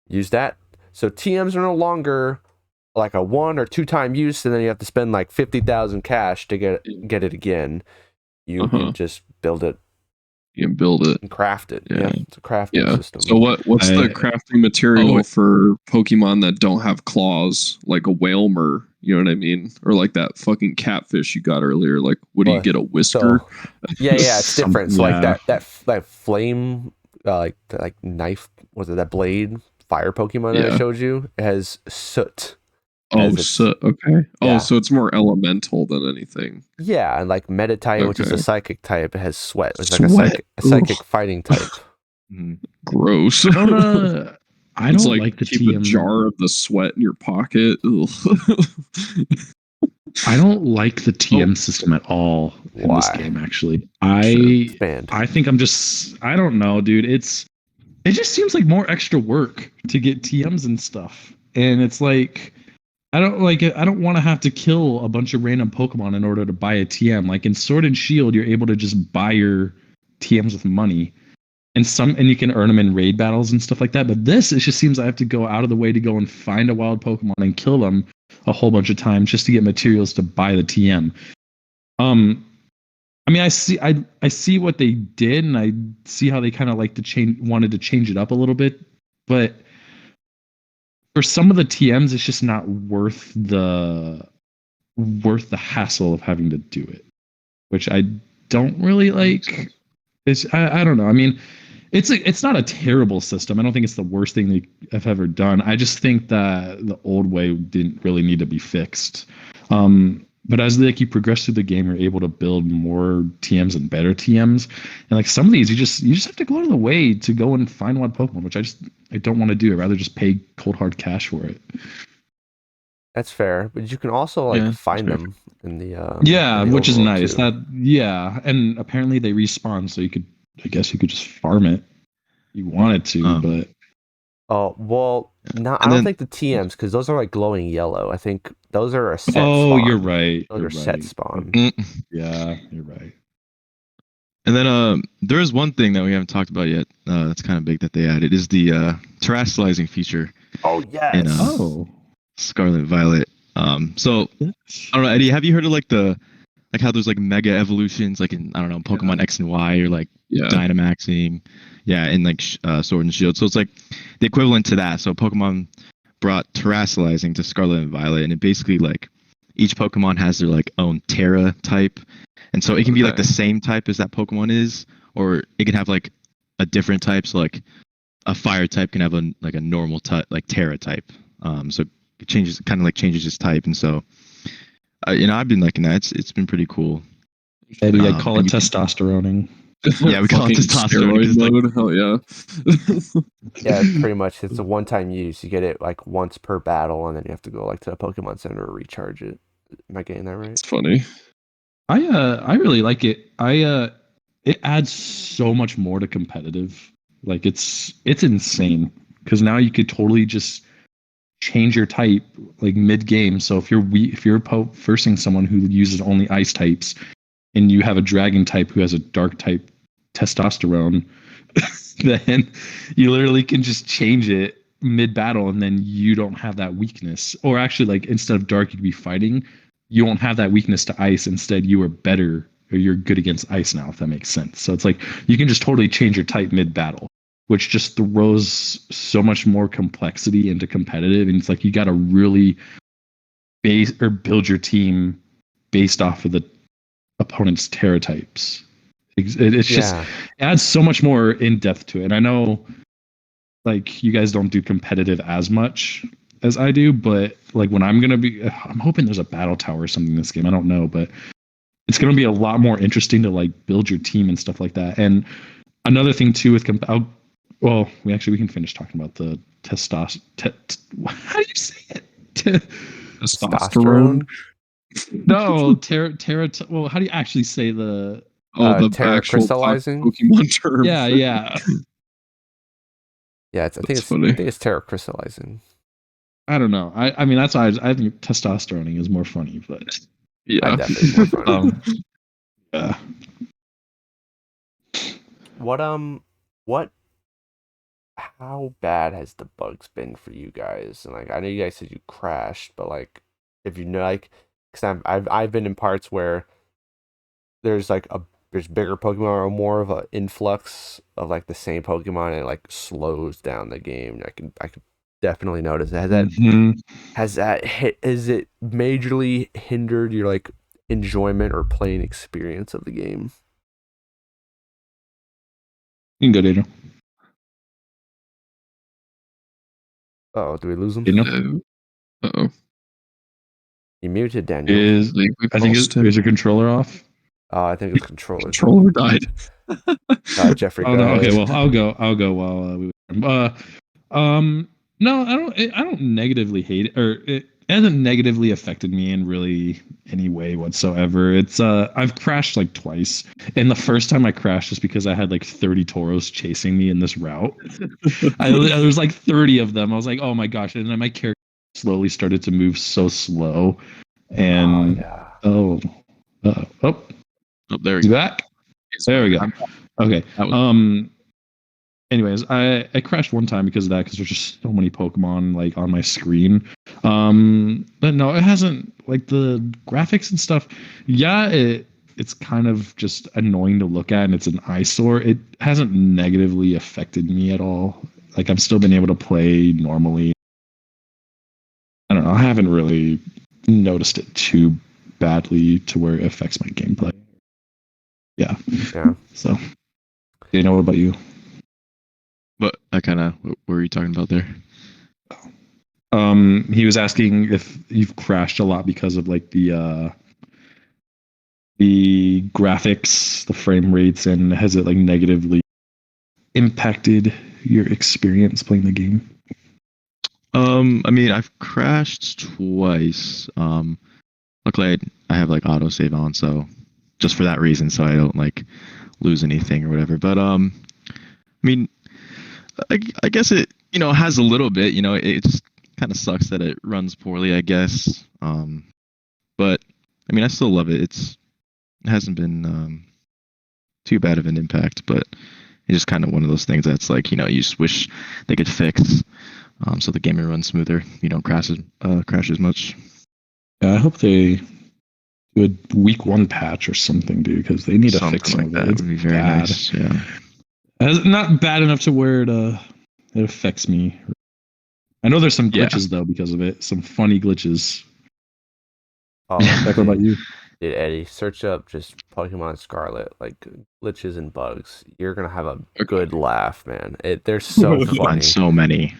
use that. So TMs are no longer like a 1 or 2 time use, and then you have to spend like 50,000 cash to get it again. You can just build it You can build it. And craft it. Yeah. It's a crafting system. So what's the crafting material for Pokemon that don't have claws, like a Whalmer? You know what I mean? Or like that fucking catfish you got earlier. Like, what do you get, a whisker? It's different. So like that flame, like knife, was it that blade fire Pokemon that I showed you? It has soot. Oh, soot. Okay. Oh, so it's more elemental than anything. Yeah, and like Meditite, which is a psychic type, it has sweat. It's Sweat. like a psychic fighting type. Gross. I don't like the keep a jar of the sweat in your pocket. I don't like the TM system at all in this game. Actually, I think I don't know, dude. It just seems like more extra work to get TMs and stuff, and it's like I don't like it. I don't want to have to kill a bunch of random Pokemon in order to buy a TM. Like in Sword and Shield, you're able to just buy your TMs with money. And you can earn them in raid battles and stuff like that. But it just seems I have to go out of the way to go and find a wild Pokemon and kill them a whole bunch of times just to get materials to buy the TM. I mean, I see what they did, and I see how they kind of wanted to change it up a little bit. But for some of the TMs, it's just not worth the hassle of having to do it, which I don't really like. I don't know. I mean, it's not a terrible system. I don't think it's the worst thing they have ever done. I just think that the old way didn't really need to be fixed. But as you progress through the game, you're able to build more TMs and better TMs. And like some of these, you just have to go out of the way to go and find one Pokemon, which I don't want to do. I'd rather just pay cold hard cash for it. That's fair, but you can also find them in the which is nice. Too. And apparently they respawn, so I guess you could just farm it. You wanted to, but oh well, no, I don't think the TMs, because those are like glowing yellow. I think those are a set spawn. You're right. Those are set spawn. Yeah, you're right. And then there is one thing that we haven't talked about yet. That's kind of big that they added is the terrestrializing feature. Oh yes. In, Scarlet and Violet. So I don't know, Eddie, have you heard of like how there's like mega evolutions like in Pokemon X and Y or like Dynamaxing, in like Sword and Shield. So it's like the equivalent to that. So Pokemon brought terrestrializing to Scarlet and Violet, and it basically like each Pokemon has their like own Terra type, and so it can be like the same type as that Pokemon is, or it can have like a different type. So like a fire type can have a normal type, like Terra type. So it changes its type, and so I've been liking that. It's been pretty cool. Maybe I call it testosteroning. Yeah, we call it testosterone mode. Hell yeah. Yeah, pretty much. It's a one-time use. You get it like once per battle, and then you have to go like to the Pokemon Center to recharge it. Am I getting that right? It's funny. I really like it. It adds so much more to competitive. Like it's insane because now you could totally just change your type like mid game. So if you're versing someone who uses only ice types, and you have a dragon type who has a dark type testosterone, then you literally can just change it mid battle, and then you don't have that weakness. Or actually, like instead of dark, you could be fighting. You won't have that weakness to ice. Instead, you are better, or you're good against ice now, if that makes sense. So it's like you can just totally change your type mid battle, which just throws so much more complexity into competitive. And it's like you got to really build your team based off of the opponent's Terra types. It's just it adds so much more in depth to it. And I know like you guys don't do competitive as much as I do, but like when I'm hoping there's a battle tower or something in this game. I don't know, but it's going to be a lot more interesting to like build your team and stuff like that. And another thing too with we can finish talking about the how do you say it? Testosterone. No, Terra. Well, how do you actually say the the Terra crystallizing Pokemon term? Yeah. Yeah, I think it's Terra crystallizing. I don't know. I mean, that's why I think testosteroning is more funny, but yeah, definitely more funny. Yeah. What? How bad has the bugs been for you guys? And like, I know you guys said you crashed, but like, if you know, like, because I've been in parts where there's like there's bigger Pokemon or more of an influx of like the same Pokemon, and it like slows down the game. I can definitely notice that. Has that hit? Is it majorly hindered your like enjoyment or playing experience of the game? You can go, Daniel. Oh, do we lose him? Daniel? Uh-oh. You muted Daniel. I think is your controller off? Oh, I think it's controller. Controller died. Jeffrey. Oh no. Okay. Well, I'll go while we. No, I don't negatively hate it, or it hasn't negatively affected me in really any way whatsoever. It's I've crashed like twice, and the first time I crashed is because I had like 30 Tauros chasing me in this route. There was like 30 of them. I was like, oh my gosh, and then my character slowly started to move so slow, and oh, there we go. Back. There we go. Okay. Anyways, I crashed one time because of that, because there's just so many Pokemon like on my screen. But no, it hasn't, like the graphics and stuff. Yeah, it's kind of just annoying to look at, and it's an eyesore. It hasn't negatively affected me at all. Like, I've still been able to play normally. I don't know. I haven't really noticed it too badly to where it affects my gameplay. Yeah. So, what about you? But what were you talking about there? He was asking if you've crashed a lot because of like the graphics, the frame rates, and has it like negatively impacted your experience playing the game? I mean, I've crashed twice. Luckily I have like autosave on, so just for that reason, so I don't like lose anything or whatever. But I mean, I guess it, has a little bit, it just kind of sucks that it runs poorly, I guess. But I mean, I still love it. It hasn't been too bad of an impact, but it's just kind of one of those things that's like, you just wish they could fix, so the game would run smoother. You don't crash as much. Yeah, I hope they do a week 1 patch or something, dude, because they need to fix some of that. It would be very nice. Yeah. It's not bad enough to where it affects me. I know there's some glitches though because of it. Some funny glitches. Oh, what about you? Dude, Eddie, search up just Pokemon Scarlet, like glitches and bugs. You're gonna have a good laugh, man. They're so funny. So many.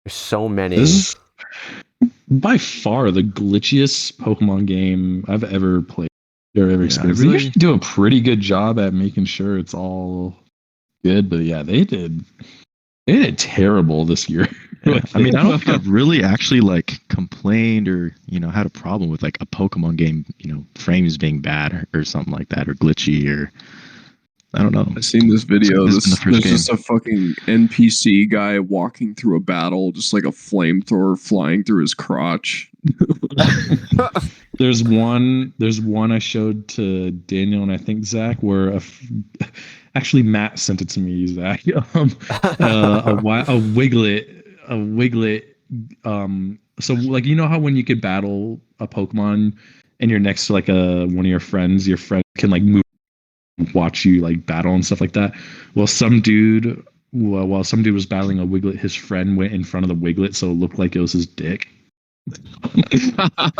There's so many. This is by far the glitchiest Pokemon game I've ever played. Ever experienced. Really? They usually do a pretty good job at making sure it's all good, but yeah, they did terrible this year. Yeah. I mean, I don't think I've really actually like complained or had a problem with like a Pokemon game, frames being bad or something like that, or glitchy, or I don't know. I've seen this video. There's just a fucking NPC guy walking through a battle, just like a flamethrower flying through his crotch. There's one I showed to Daniel and I think Zach, where actually Matt sent it to me, Zach. A Wiglet. So like, how when you could battle a Pokemon and you're next to like one of your friend can like move, watch you like battle and stuff like that. Well, while some dude was battling a Wiglet, his friend went in front of the Wiglet, so it looked like it was his dick.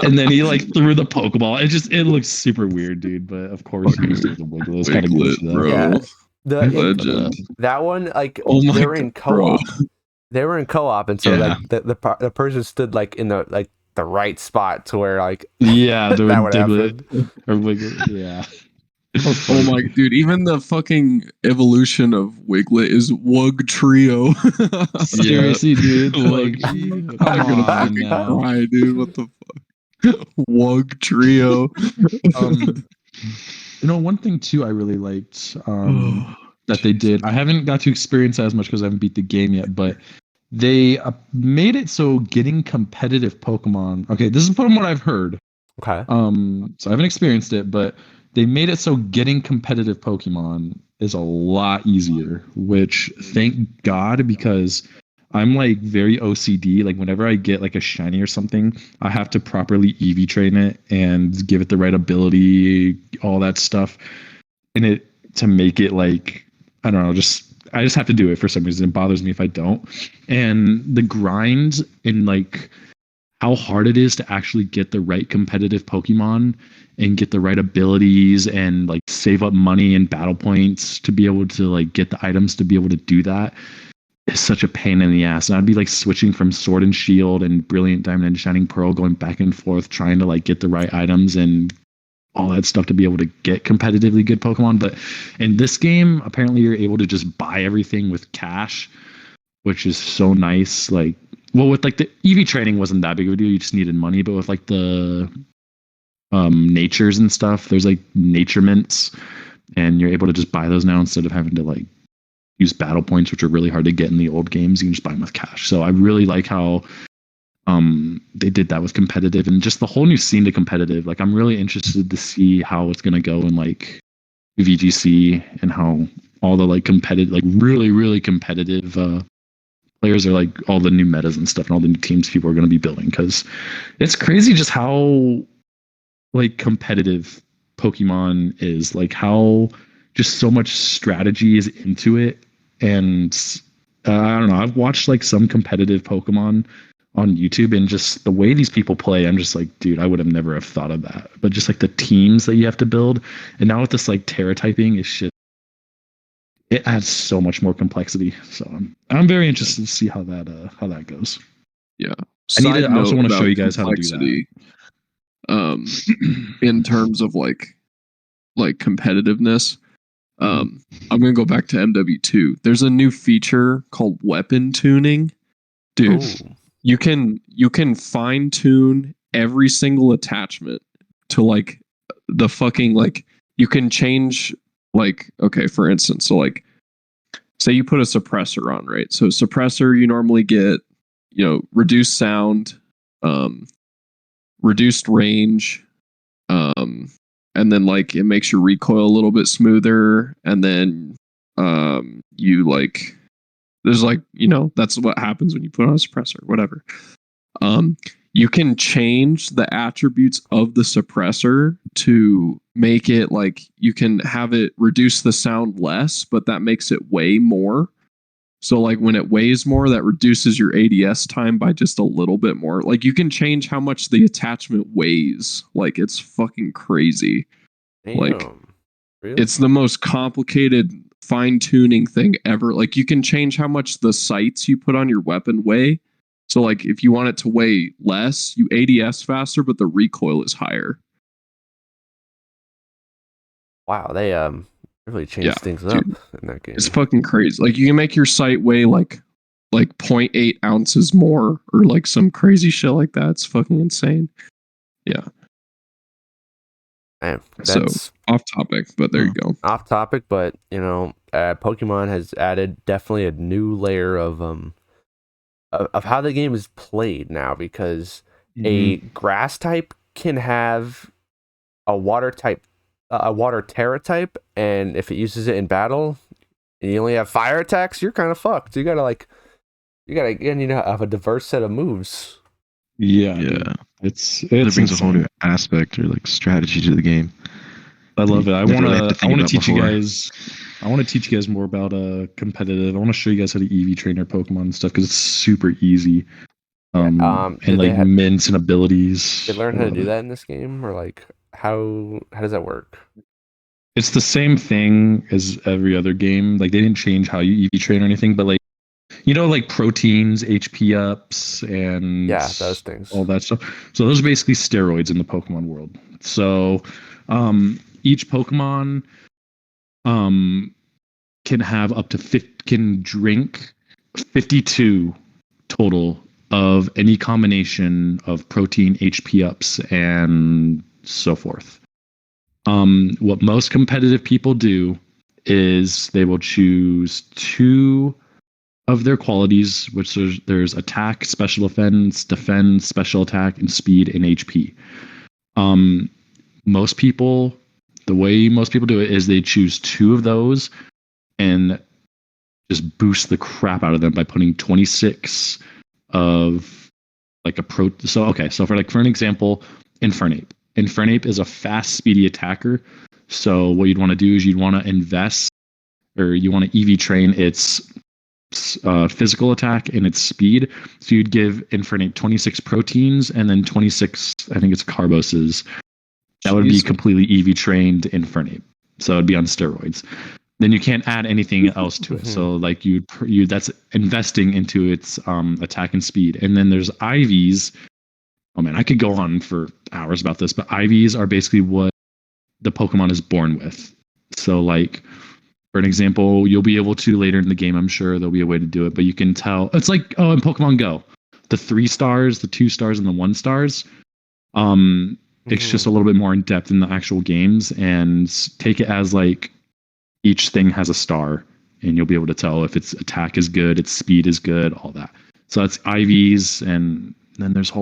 And then he like threw the Pokeball. It looks super weird, dude. But of course, he was the Wiglet. It's kind of good, bro. Yeah. That one, like, they were in co-op. They were in co-op, and so like the person stood like in the right spot to where like that would happen. Or Wiglet, yeah. Oh my dude, even the fucking evolution of Wiglet is Wug Trio. Seriously, dude. Like, I'm gonna fucking cry, dude. What the fuck? Wug Trio. One thing too I really liked that they did. I haven't got to experience that as much because I haven't beat the game yet, but they made it so getting competitive Pokemon. Okay, this is from what I've heard. Okay. So I haven't experienced it, but they made it so getting competitive Pokemon is a lot easier, which thank God, because I'm like very OCD. Like whenever I get like a shiny or something, I have to properly EV train it and give it the right ability, all that stuff. And it to make it like, I don't know, I just have to do it for some reason. It bothers me if I don't. And the grind and like how hard it is to actually get the right competitive Pokemon and get the right abilities and like save up money and battle points to be able to like get the items to be able to do that is such a pain in the ass. And I'd be like switching from Sword and Shield and Brilliant Diamond and Shining Pearl, going back and forth, trying to like get the right items and all that stuff to be able to get competitively good Pokemon. But in this game, apparently you're able to just buy everything with cash, which is so nice. Like, well, with like the EV training wasn't that big of a deal. You just needed money. But with like the natures and stuff, there's like nature mints, and you're able to just buy those now instead of having to like use battle points, which are really hard to get in the old games. You can just buy them with cash. So I really like how they did that with competitive and just the whole new scene to competitive. Like I'm really interested to see how it's gonna go in like VGC and how all the like competitive, like really competitive players are like all the new metas and stuff and all the new teams people are going to be building, because it's crazy just how like competitive Pokemon is, like how just so much strategy is into it. And I don't know, I've watched like some competitive Pokemon on YouTube, and just the way these people play, I'm just like, dude, I would have never have thought of that. But just like the teams that you have to build, and now with this like Terra typing is shit, it adds so much more complexity. So I'm very interested to see how that goes. Yeah. I also want to show you guys how to do that. In terms of like competitiveness, I'm gonna go back to MW2. There's a new feature called weapon tuning, dude. Ooh. You can fine tune every single attachment to like the fucking like you can change like, okay, for instance, so like say you put a suppressor on, right? So suppressor, you normally get, reduced sound, reduced range, and then like it makes your recoil a little bit smoother, and then you like there's like, that's what happens when you put on a suppressor, whatever. You can change the attributes of the suppressor to make it like you can have it reduce the sound less, but that makes it weigh more. So like when it weighs more, that reduces your ADS time by just a little bit more. Like you can change how much the attachment weighs. Like it's fucking crazy. Damn. Like Really? it's the most complicated fine-tuning thing ever. Like you can change how much the sights you put on your weapon weigh. So like if you want it to weigh less, you ADS faster, but the recoil is higher. Wow, they really changed things up in that game. It's fucking crazy. Like you can make your sight weigh like 0.8 ounces more, or like some crazy shit like that. It's fucking insane. Yeah. Man, that's so off topic, but there you go. Off topic, but Pokemon has added definitely a new layer of how the game is played now, because a grass type can have a water Terra type, and if it uses it in battle and you only have fire attacks, you're kind of fucked. You gotta have a diverse set of moves. Yeah. It brings a whole new aspect or like strategy to the game. I love it. I want to teach you guys. I want to teach you guys more about competitive. I want to show you guys how to EV train your Pokemon and stuff, because it's super easy. And like mints and abilities. Did you learn how to do that in this game, or like how does that work? It's the same thing as every other game. Like they didn't change how you EV train or anything, but like like proteins, HP ups, and those things, all that stuff. So those are basically steroids in the Pokemon world. So each Pokemon can have up to can drink 52 total of any combination of protein, HP ups, and so forth. What most competitive people do is they will choose 2 of their qualities, which there's attack, special defense, special attack, and speed and HP. The way most people do it is they choose 2 of those and just boost the crap out of them by putting 26 of like a pro. So for an example, Infernape. Infernape is a fast, speedy attacker. So what you'd want to do is you'd want to invest, or you want to EV train its physical attack and its speed. So you'd give Infernape 26 proteins and then 26, I think it's carboses. That would be completely EV trained Infernape. So it'd be on steroids. Then you can't add anything else to it. So like you that's investing into its attack and speed. And then there's IVs. Oh man, I could go on for hours about this, but IVs are basically what the Pokemon is born with. So like, for an example, you'll be able to later in the game, I'm sure there'll be a way to do it, but you can tell it's like in Pokemon Go, the 3 stars, the 2 stars, and the 1 stars. It's just a little bit more in depth in the actual games, and take it as like each thing has a star, and you'll be able to tell if its attack is good, its speed is good, all that. So that's IVs, and then there's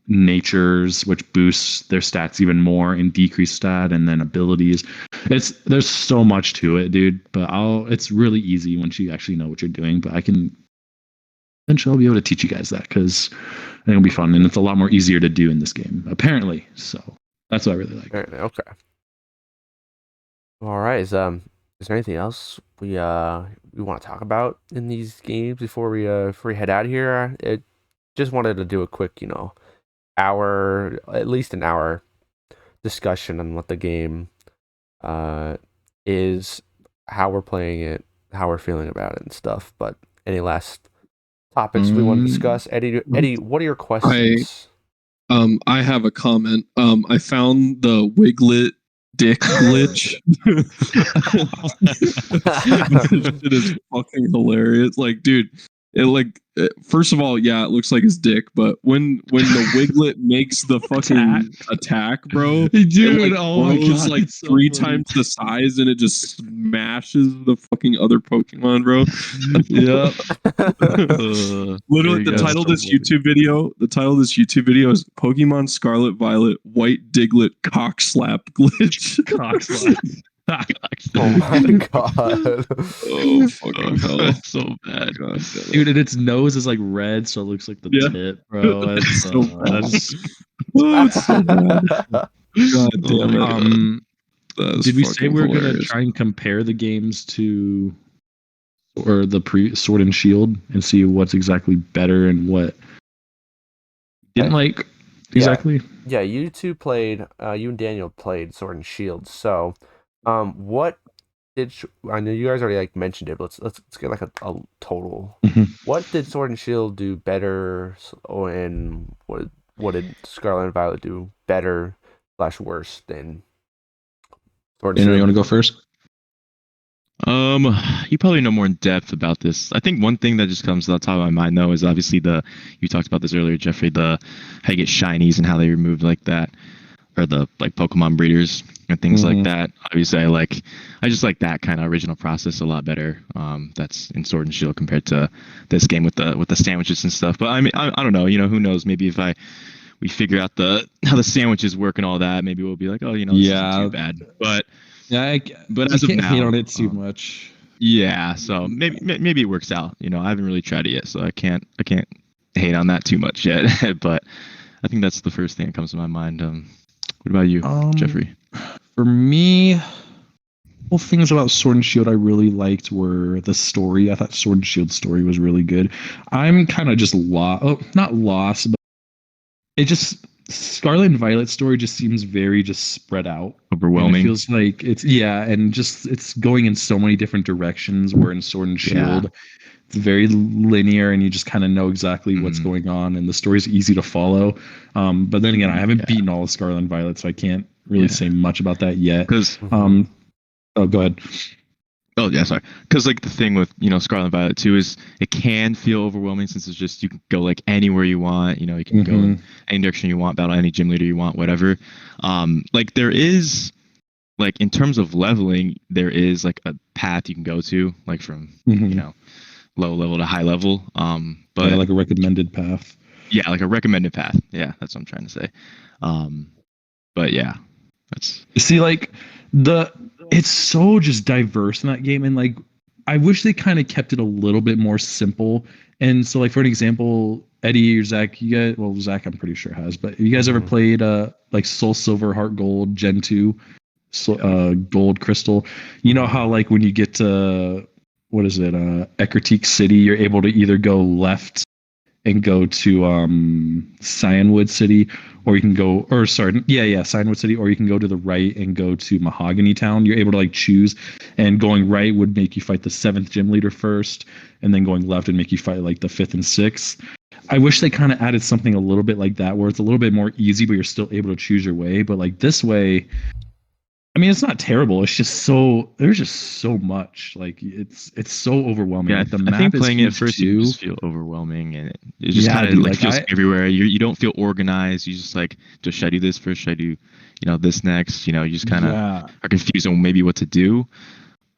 natures, which boosts their stats even more and decrease stat, and then abilities. There's so much to it, dude. But it's really easy once you actually know what you're doing. But eventually I'll be able to teach you guys that, because I think it'll be fun, and it's a lot more easier to do in this game, apparently. So that's what I really like. Okay. All right. Is there anything else we want to talk about in these games before we head out of here? Just wanted to do a quick, at least an hour discussion on what the game is, how we're playing it, how we're feeling about it and stuff. But any last topics we want to discuss? Eddie, what are your questions? I have a comment. I found the Wiglet dick glitch. It is fucking hilarious. Like, dude, first of all, yeah, it looks like his dick, but when the Wiglet makes the fucking attack, bro, dude, it's like so 3 times the size, and it just smashes the fucking other Pokemon, bro. Yeah. Literally, the title of this YouTube video is Pokemon Scarlet Violet White Diglett Cock Slap Glitch. Cock slap. Oh my god! Oh fucking hell! That's so bad, dude. And its nose is like red, so it looks like the tip, bro. That's so bad. It's so bad. God damn it! Did we say we're gonna try and compare the games to, or the Sword and Shield, and see what's exactly better and what didn't like exactly? Yeah, you two played. You and Daniel played Sword and Shield. So, what did I know you guys already mentioned it, but let's get like a total. What did Sword and Shield do better, and what did Scarlet and Violet do better / worse than Sword and Shield? You want to go first? You probably know more in depth about this. I think one thing that just comes to the top of my mind though is obviously you talked about this earlier, Jeffrey, how you get shinies and how they removed like that, or the like Pokemon breeders and things like that. Obviously I just like that kind of original process a lot better. That's in Sword and Shield compared to this game with the sandwiches and stuff. But I mean I don't know, who knows, maybe if we figure out how the sandwiches work and all that, maybe we'll be like, this isn't too bad. But yeah, but as I can't of now, hate on it too much. Yeah, so maybe it works out. I haven't really tried it yet, so I can't hate on that too much yet. But I think that's the first thing that comes to my mind. What about you, Jeffrey? For me, well, things about Sword and Shield I really liked were the story. I thought Sword and Shield story was really good. I'm kind of just not lost, but it just Scarlet and Violet story just seems very just spread out, overwhelming. It feels like it's going in so many different directions. Where in Sword and Shield, it's very linear, and you just kind of know exactly what's going on, and the story's easy to follow. But then again, I haven't beaten all of Scarlet and Violet, so I can't really say much about that yet. Because go ahead. Oh yeah, sorry. Because like the thing with Scarlet and Violet too is it can feel overwhelming since it's just you can go like anywhere you want. You can go in any direction you want, battle any gym leader you want, whatever. Like there is like in terms of leveling, there is like a path you can go to, like from low level to high level. But like a recommended path. Yeah, like a recommended path. Yeah, that's what I'm trying to say. But yeah, that's see like it's so just diverse in that game, and like I wish they kind of kept it a little bit more simple. And so, like for an example, Eddie or Zach, you guys, well, Zach, I'm pretty sure has, but have you guys ever played like Soul Silver, Heart Gold, Gen 2, Gold Crystal? You know how like when you get to what is it, Eckertique City, you're able to either go left and go to Cyanwood City, or you can go, or sorry, Cyanwood City, or you can go to the right and go to Mahogany Town. You're able to like choose, and going right would make you fight the 7th gym leader first, and then going left would make you fight like the 5th and 6th. I wish they kind of added something a little bit like that, where it's a little bit more easy, but you're still able to choose your way. But like this way, I mean, it's not terrible. It's just there's just so much. Like it's so overwhelming. Yeah, like, the I map think is playing it huge, first, too. you just feel overwhelming, and it just kind of like feels everywhere. You don't feel organized. You just like, should I do this first? Should I do, this next? You just kind of are confused on maybe what to do.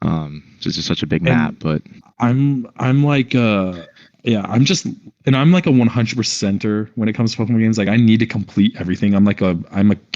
So it's just such a big map, but I'm like I'm just, and I'm like a 100%er when it comes to Pokemon games. Like I need to complete everything. I'm a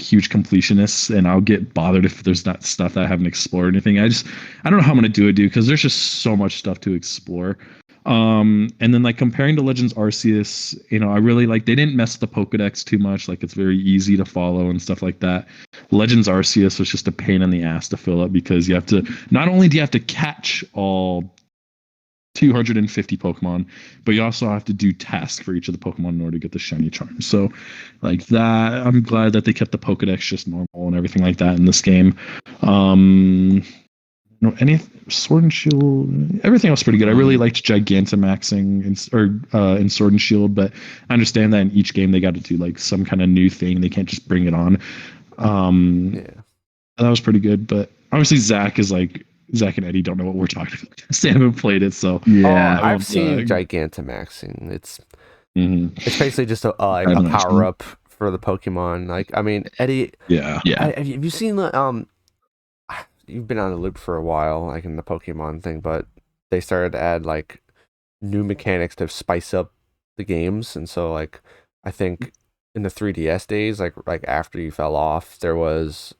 huge completionist, and I'll get bothered if there's not stuff that I haven't explored or anything. I don't know how I'm gonna do it, dude, because there's just so much stuff to explore. And then like comparing to Legends Arceus, I really like, they didn't mess the Pokedex too much. Like it's very easy to follow and stuff like that. Legends Arceus was just a pain in the ass to fill up, because you have to, not only do you have to catch all 250 Pokemon, but you also have to do tasks for each of the Pokemon in order to get the shiny charm. So like that, I'm glad that they kept the Pokedex just normal and everything like that in this game. Any Sword and Shield, everything else pretty good. I really liked Gigantamaxing in Sword and Shield, but I understand that in each game they got to do like some kind of new thing. They can't just bring it on. That was pretty good, but obviously Zach and Eddie don't know what we're talking about. They haven't played it, so I've seen Gigantamaxing. It's basically just a power up for the Pokemon. Like, I mean, Eddie. Yeah. Have you seen the You've been on the loop for a while, like in the Pokemon thing, but they started to add like new mechanics to spice up the games, and so like I think in the 3DS days, like after you fell off, there was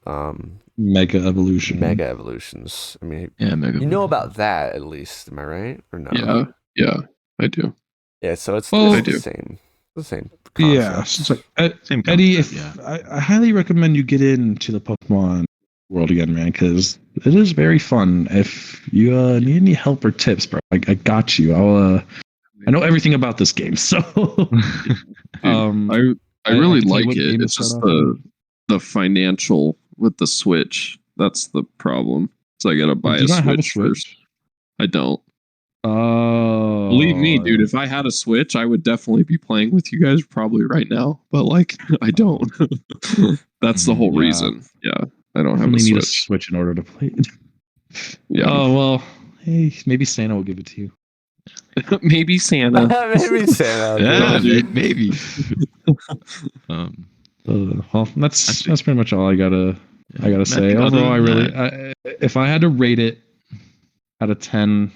Mega Evolutions. I mean, you know about that at least, am I right or no? Yeah, I do. Yeah, so it's the same concept. Yeah, so it's like, Eddie, I highly recommend you get into the Pokemon world again, man, because it is very fun. If you need any help or tips, bro, I got you. I know everything about this game, so I really like it. It's just the financial with the Switch. That's the problem. So I gotta buy a Switch first. I don't. Oh, believe me, dude. If I had a Switch, I would definitely be playing with you guys probably right now. But like, I don't. That's the whole reason. Yeah. I don't have a Switch. Need a Switch in order to play it. Yeah. Oh well, hey, maybe Santa will give it to you. Maybe Santa. Maybe Santa. Yeah, maybe. Well, that's pretty much all I gotta say. Overall, if I had to rate it out of 10,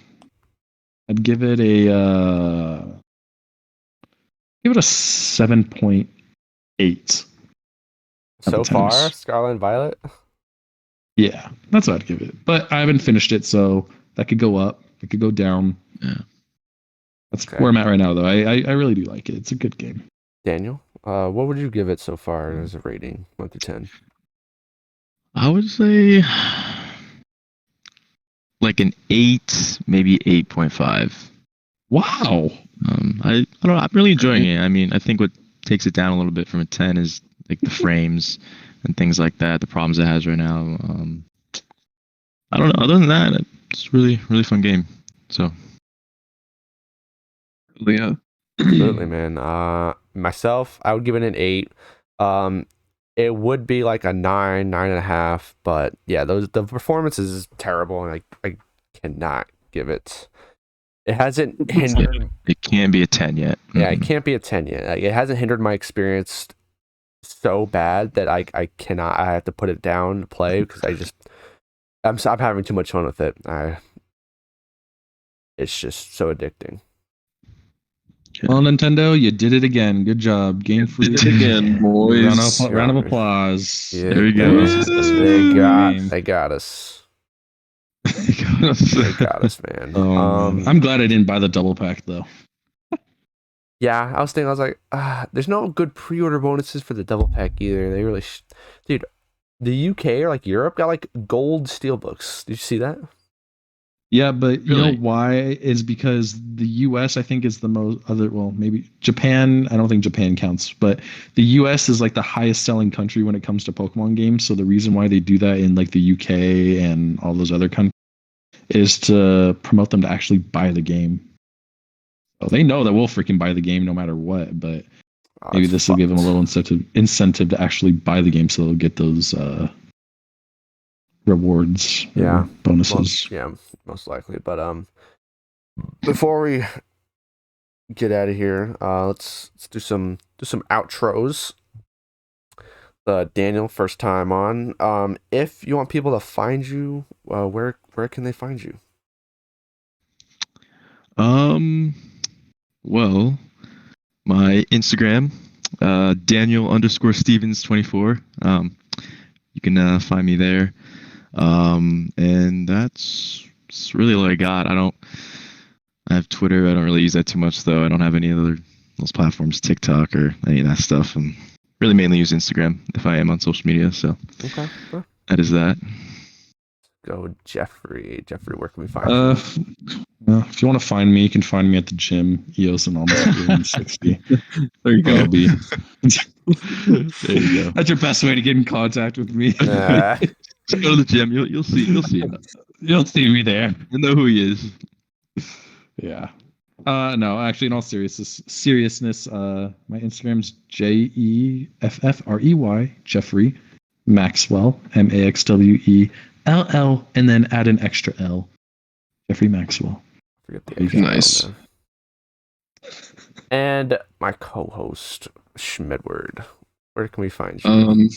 I'd give it a 7.8. So far, Scarlet and Violet? Yeah, that's what I'd give it. But I haven't finished it, so that could go up. It could go down. Yeah. That's where I'm at right now, though. I really do like it. It's a good game. Daniel, what would you give it so far as a rating, 1 to 10? I would say like an 8, maybe 8.5. Wow. I don't know. I'm really enjoying it. I mean, I think what takes it down a little bit from a 10 is like the frames and things like that, the problems it has right now. I don't know. Other than that, it's really, really fun game. So, yeah, absolutely, man. Myself, I would give it an 8. It would be like a 9, 9.5, but yeah, the performance is terrible, and I cannot give it. It hasn't hindered. It can't be a 10 yet. Yeah, it can't be a 10 yet. Like, it hasn't hindered my experience so bad that I cannot. I have to put it down to play because I'm having too much fun with it. It's just so addicting. Well, Nintendo, you did it again. Good job. Game Freak. Did it again, boys. Round of applause. Yeah, there we go. They got us. They got us, man. Man. I'm glad I didn't buy the double pack though. Yeah, I was like, there's no good pre-order bonuses for the double pack either. They really, dude, the UK or like Europe got like gold steelbooks. Did you see that? Yeah, but you Really? know why? Is because the US I think is the most maybe Japan, I don't think Japan counts, but the US is like the highest selling country when it comes to Pokemon games. So the reason why they do that in like the UK and all those other countries is to promote them to actually buy the game. So they know that we'll freaking buy the game no matter what, but maybe this will give them a little incentive to actually buy the game, so they'll get those rewards, bonuses. Most likely. But before we get out of here, let's do some outros. Daniel, first time on. If you want people to find you, where can they find you? Well, my Instagram, Daniel_Stevens24. You can find me there. And that's really all I got. I have Twitter. I don't really use that too much though. I don't have any other those platforms, TikTok or any of that stuff. And really mainly use Instagram if I am on social media. So okay, that is that. Go Jeffrey. Jeffrey, where can we find you? If you want to find me, you can find me at the gym, EOS and almost 360. There you go. There you go. That's your best way to get in contact with me. Just go to the gym. You'll see him. You'll see me there. You know who he is. Yeah. No, actually, in all seriousness, my Instagram's JEFFREY, Jeffrey Maxwell, MAXWELL, and then add an extra L, Jeffrey Maxwell. Forget the extra nice. L, and my co-host Schmedward. Where can we find you?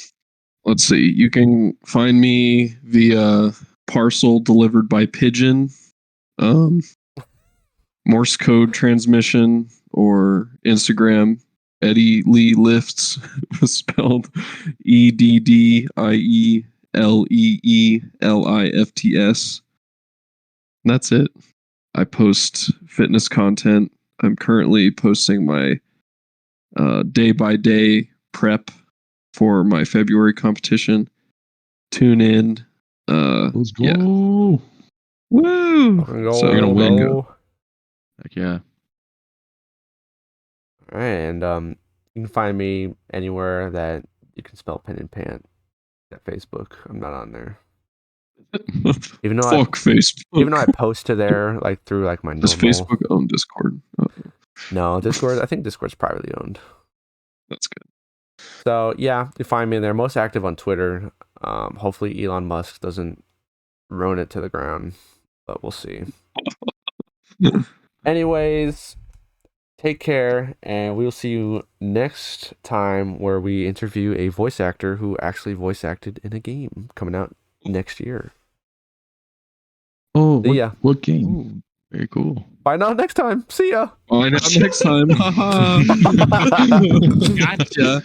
Let's see. You can find me via parcel delivered by pigeon, Morse code transmission, or Instagram. Eddie Lee Lifts, spelled EDDIELEELIFTS. That's it. I post fitness content. I'm currently posting my day-by-day prep for my February competition. Tune in. Let's go. Yeah. Woo! So you're gonna win. Heck yeah. All right, and you can find me anywhere that you can spell pen and pant at Facebook. I'm not on there. Even though Facebook. Even though I post to there like through like my normal. Does Facebook own Discord? Oh. No, Discord. I think Discord's privately owned. That's good. So yeah, you find me in there. Most active on Twitter. Hopefully Elon Musk doesn't ruin it to the ground, but we'll see. Anyways, take care, and we'll see you next time where we interview a voice actor who actually voice acted in a game coming out next year. Oh, yeah. What game? Ooh, very cool. Bye now next time. See ya. Bye now next time. Gotcha.